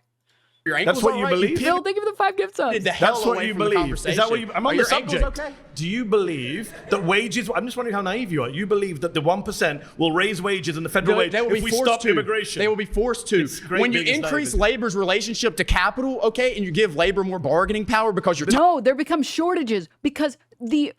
Your ankles That's what all you right? believe? Phil, thank you for the 5 gift subs. That's what you believe. Is that what you? I'm on the your ankles subject. okay? Do you believe that wages? I'm just wondering how naive you are. You believe that the 1% will raise wages in the federal wage They will if be we forced stop to. immigration? They will be forced to. It's great When you being increase naive. labor's relationship to capital, okay, and you give labor more bargaining power because you're. No, there become shortages because we've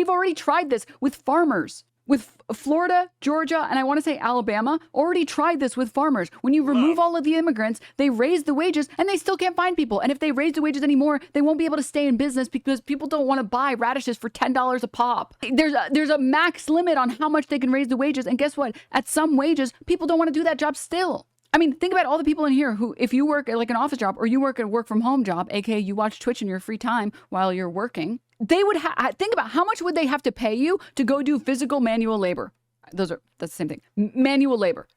already tried this with farmers. With Florida, Georgia, and I want to say Alabama, already tried this with farmers. When you remove all of the immigrants, they raise the wages and they still can't find people. And if they raise the wages anymore, they won't be able to stay in business because people don't want to buy radishes for $10 a pop. There's a max limit on how much they can raise the wages. And guess what? At some wages, people don't want to do that job still. I mean, think about all the people in here who, if you work at like an office job or you work at a work from home job, aka you watch Twitch in your free time while you're working, they would think about how much would they have to pay you to go do physical manual labor. That's the same thing. Manual labor.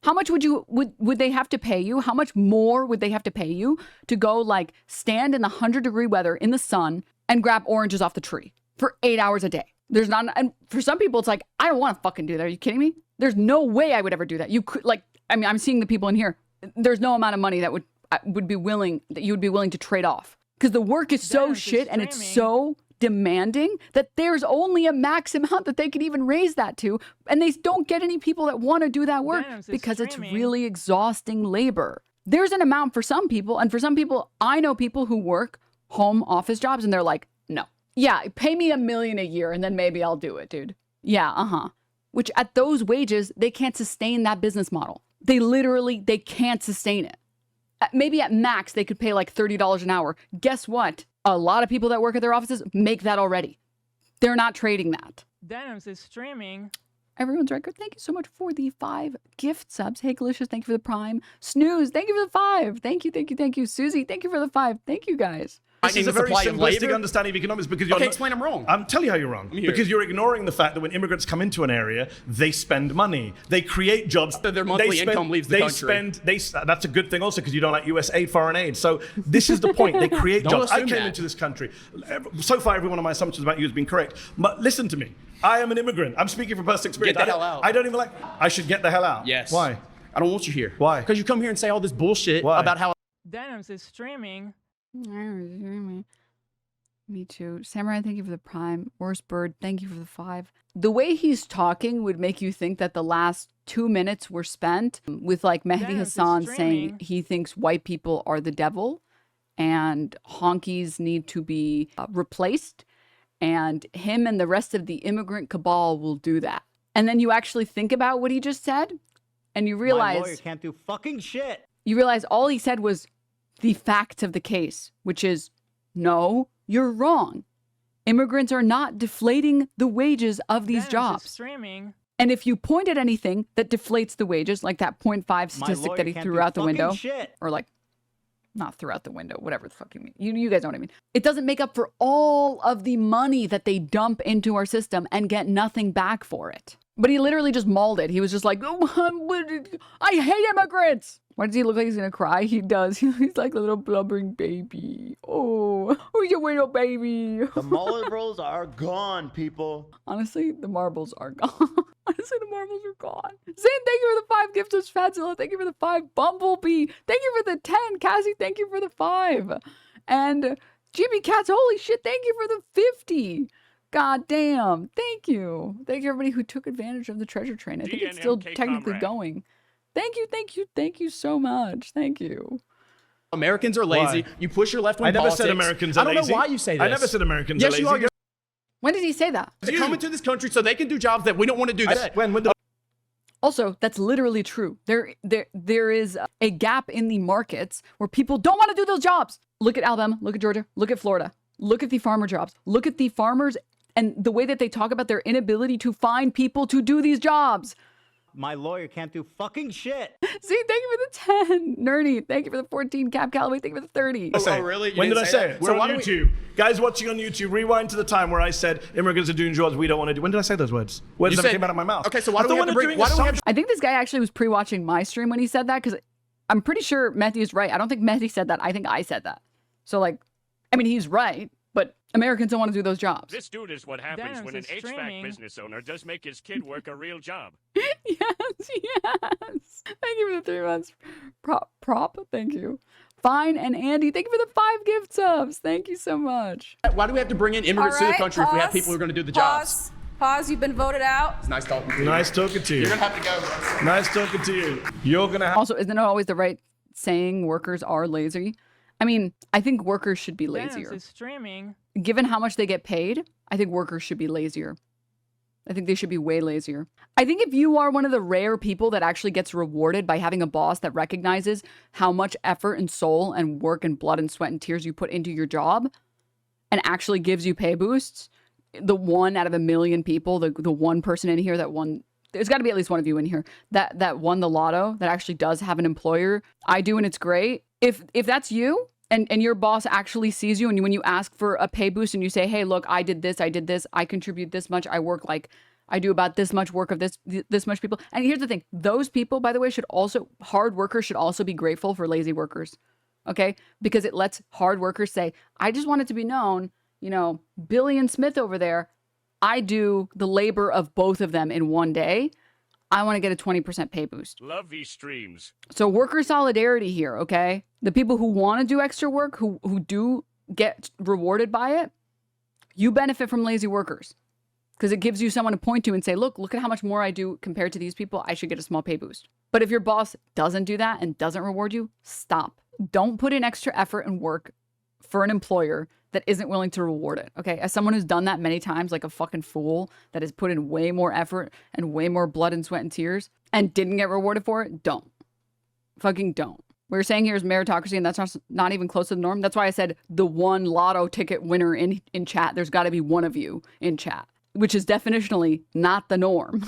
How much would they have to pay you? How much more would they have to pay you to go like stand in the 100-degree weather in the sun and grab oranges off the tree for 8 hours a day? There's not, and for some people it's like, I don't want to fucking do that. Are you kidding me? There's no way I would ever do that. You could like, I mean, I'm seeing the people in here. There's no amount of money that you would be willing to trade off. Because the work is so shit and it's so demanding that there's only a max amount that they can even raise that to. And they don't get any people that want to do that work because it's really exhausting labor. There's an amount for some people. And for some people, I know people who work home office jobs and they're like, no. Yeah, pay me $1 million a year and then maybe I'll do it, dude. Yeah, Which at those wages, they can't sustain that business model. They can't sustain it. Maybe at max, they could pay like $30 an hour. Guess what? A lot of people that work at their offices make that already. They're not trading that. Denims is streaming. Everyone's record. Thank you so much for the 5 gift subs. Hey, Galicious, thank you for the prime. Snooze, thank you for the 5. Thank you. Susie, thank you for the 5. Thank you, guys. This is a very simplistic understanding of economics because you're explain I'm wrong. I'm telling you how you're wrong. Because you're ignoring the fact that when immigrants come into an area, they spend money. They create jobs. Their monthly income leaves the country. That's a good thing also because you don't like US aid, foreign aid. So this is the point. They create jobs. I came into this country. So far, every one of my assumptions about you has been correct. But listen to me. I am an immigrant. I'm speaking from personal experience. Get the hell out. I don't even like. I should get the hell out. Yes. Why? I don't want you here. Why? Because you come here and say all this bullshit about how. Denims is streaming. Me 2. Samurai, thank you for the prime. Worst Bird, thank you for the 5. The way he's talking would make you think that the last 2 minutes were spent with like Mehdi Hasan saying he thinks white people are the devil and honkies need to be replaced, and him and the rest of the immigrant cabal will do that. And then you actually think about what he just said, and you realize... My lawyer can't do fucking shit. You realize all he said was the facts of the case, which is, no, you're wrong. Immigrants are not deflating the wages of these jobs. And if you point at anything that deflates the wages, like that 0.5 statistic that he threw out the window, or like, not throughout the window, whatever the fuck you mean. You guys know what I mean. It doesn't make up for all of the money that they dump into our system and get nothing back for it. But he literally just mauled it. He was just like, oh, I hate immigrants. Why does he look like he's gonna cry? He does. He's like a little blubbering baby. Oh, who's your little baby? The marbles are gone, people. Honestly, the marbles are gone. Honestly, the marbles are gone. Zane, thank you for the 5 gifts of Fatzilla. Thank you for the 5. Bumblebee, thank you for the 10. Cassie, thank you for the 5. And GB Cats, holy shit, thank you for the 50. God damn. Thank you. Thank you, everybody who took advantage of the treasure train. I think it's still technically going. Thank you, thank you, thank you so much. Thank you. Americans are lazy. Why? You push your left-wing I never politics. said Americans are lazy. I don't know why you say this. I never said Americans are lazy. Yes, you are. When did he say that? They come into this country so they can do jobs that we don't want to do today. Also, that's literally true. There is a gap in the markets where people don't want to do those jobs. Look at Alabama, look at Georgia, look at Florida. Look at the farmer jobs. Look at the farmers and the way that they talk about their inability to find people to do these jobs. My lawyer can't do fucking shit. See, thank you for the 10. Nerdy, thank you for the 14. Cap Calloway, thank you for the 30. Oh, really? When did I say it? We're on YouTube. Guys watching on YouTube, rewind to the time where I said immigrants are doing jobs we don't want to do. When did I say those words? Words that came out of my mouth. Okay, so why do we have to bring... I think this guy actually was pre-watching my stream when he said that, because I'm pretty sure Mehdi is right. I don't think Mehdi said that. I think I said that. So, like, I mean, he's right, but Americans don't want to do those jobs. This dude is what happens when an HVAC business owner does make his kid work a real job. Yes. Thank you for the 3 months. Prop, thank you. Fine and Andy, thank you for the 5 gift subs. Thank you so much. Why do we have to bring in immigrants to the country if we have people who are going to do the jobs? Pause, you've been voted out. It's nice talking to you. Nice talking to you. You're going to have to go. Nice talking to you. You're going to have... Also, isn't it always the right saying workers are lazy? I mean, I think workers should be lazier. Denims is streaming. Given how much they get paid, I think workers should be lazier. I think they should be way lazier. I think if you are one of the rare people that actually gets rewarded by having a boss that recognizes how much effort and soul and work and blood and sweat and tears you put into your job and actually gives you pay boosts, the 1 out of a million people, the 1 person in here that won, there's got to be at least one of you in here that won the lotto, that actually does have an employer. I do, and it's great. If that's you, and your boss actually sees you, and when you ask for a pay boost and you say, hey, look, I did this, I contribute this much, I do about this much work of this much people. And here's the thing, those people, by the way, hard workers should also be grateful for lazy workers, okay? Because it lets hard workers say, I just want it to be known, Billy and Smith over there, I do the labor of both of them in one day. I want to get a 20% pay boost. Love these streams. So worker solidarity here, okay? The people who want to do extra work, who do get rewarded by it, you benefit from lazy workers. Because it gives you someone to point to and say, look at how much more I do compared to these people. I should get a small pay boost. But if your boss doesn't do that and doesn't reward you, stop. Don't put in extra effort and work for an employer that isn't willing to reward it, okay? As someone who's done that many times, like a fucking fool, that has put in way more effort and way more blood and sweat and tears and didn't get rewarded for it, don't. Fucking don't. What we're saying here is meritocracy, and that's not even close to the norm. That's why I said the 1 lotto ticket winner in chat, there's got to be one of you in chat, which is definitionally not the norm.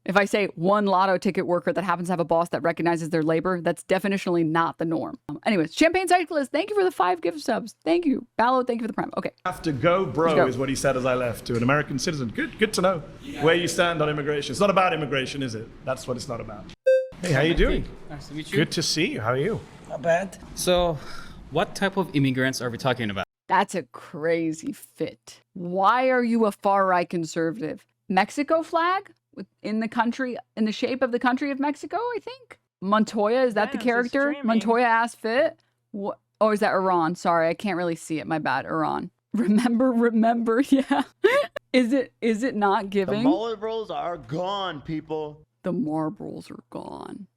If I say 1 lotto ticket worker that happens to have a boss that recognizes their labor, that's definitionally not the norm. Anyways, Champagne Cyclist, thank you for the 5 gift subs. Thank you. Ballo, thank you for the prime. Okay. Have to go, bro, is what he said as I left, to an American citizen. Good to know where you stand on immigration. It's not about immigration, is it? That's what it's not about. Hey, how you doing? Nice to meet you. Good to see you. How are you? Not bad. So, what type of immigrants are we talking about? That's a crazy fit. Why are you a far-right conservative? Mexico flag? In the country, in the shape of the country of Mexico, I think. Montoya, is that the character? Montoya ass fit? What? Oh, is that Iran? Sorry, I can't really see it. My bad, Iran. Remember, yeah. Is it not The giving? Marlboros are gone, people. The marbles are gone.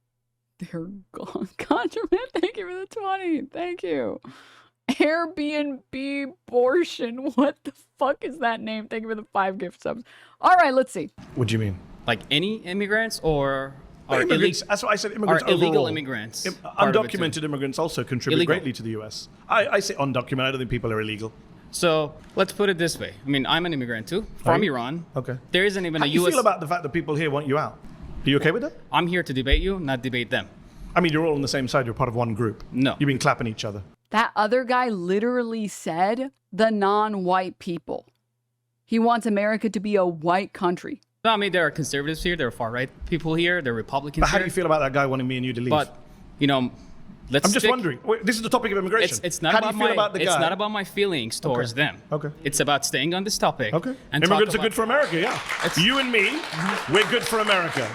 They're gone. Contraman, thank you for the 20. Thank you. Airbnb abortion. What the fuck is that name? Thank you for the 5 gift subs. All right, let's see. What do you mean? Like any immigrants or are Immigrants, that's what I said, immigrants are illegal overall. immigrants? part of it too? Undocumented immigrants also contribute Illegal. greatly to the US. I say undocumented, I don't think people are illegal. So let's put it this way. I mean, I'm an immigrant too, Are from you? Iran. Okay. There isn't even How a do you US. feel about the fact that people here want you out? Are you okay with that? I'm here to debate you, not debate them. I mean, you're all on the same side. You're part of one group. No. You've been clapping each other. That other guy literally said the non-white people. He wants America to be a white country. No, I mean, there are conservatives here, there are far-right people here, there are Republicans But how here. do you feel about that guy wanting me and you to leave? But, you know, let's I'm just stick- wondering. Wait, this is the topic of immigration. It's not how about do you feel my, about the it's guy? not about my feelings towards them. Okay. It's about staying on this topic. Okay. And Immigrants talk are good for America, yeah. You and me, we're good for America.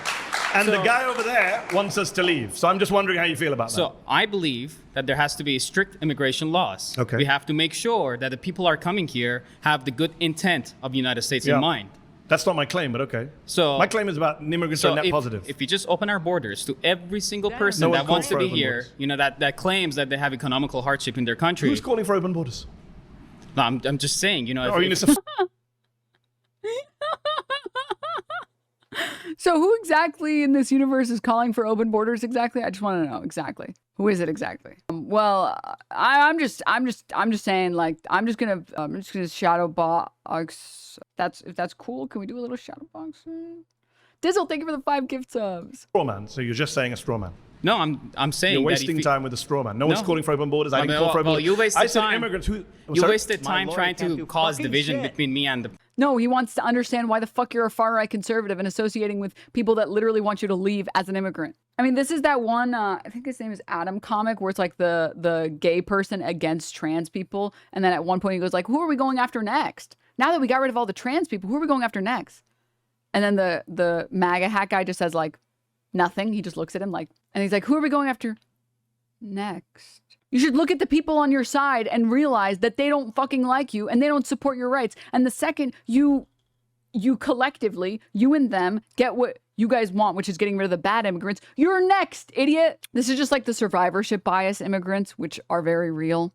And the So- guy over there wants us to leave. So I'm just wondering how you feel about that. So I believe that there has to be strict immigration laws. Okay. We have to make sure that the people are coming here have the good intent of the United States Yeah. in mind. That's not my claim, but okay. So my claim is about immigrants are net positive. If we just open our borders to every single person No one's that wants to calling be for open here, borders. you know, that claims that they have economical hardship in their country. Who's calling for open borders? No, I'm just saying, you know. Or UNICEF? So who exactly in this universe is calling for open borders exactly? I just want to know exactly. Who is it exactly? Well, I'm just saying, like, I'm just gonna shadow box. If that's cool, can we do a little shadow box? Dizzle, thank you for the 5 gift subs. Straw man. So you're just saying a straw man. No, I'm saying You're that wasting if time with a straw man. No one's No. calling for open borders. I No, didn't but- call for open well, borders. you wasted I said time. immigrants who... You Sorry? wasted time trying to cause division between me and the. No, he wants to understand why the fuck you're a far-right conservative and associating with people that literally want you to leave as an immigrant. I mean, this is that one, I think his name is Adam comic, where it's like the gay person against trans people. And then at one point he goes like, who are we going after next? Now that we got rid of all the trans people, who are we going after next? And then the MAGA hat guy just says like, nothing. He just looks at him like, and he's like, who are we going after next? You should look at the people on your side and realize that they don't fucking like you and they don't support your rights. And the second you collectively, you and them, get what you guys want, which is getting rid of the bad immigrants, you're next, idiot. This is just like the survivorship bias immigrants, which are very real,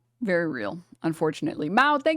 unfortunately. Mao, thank you.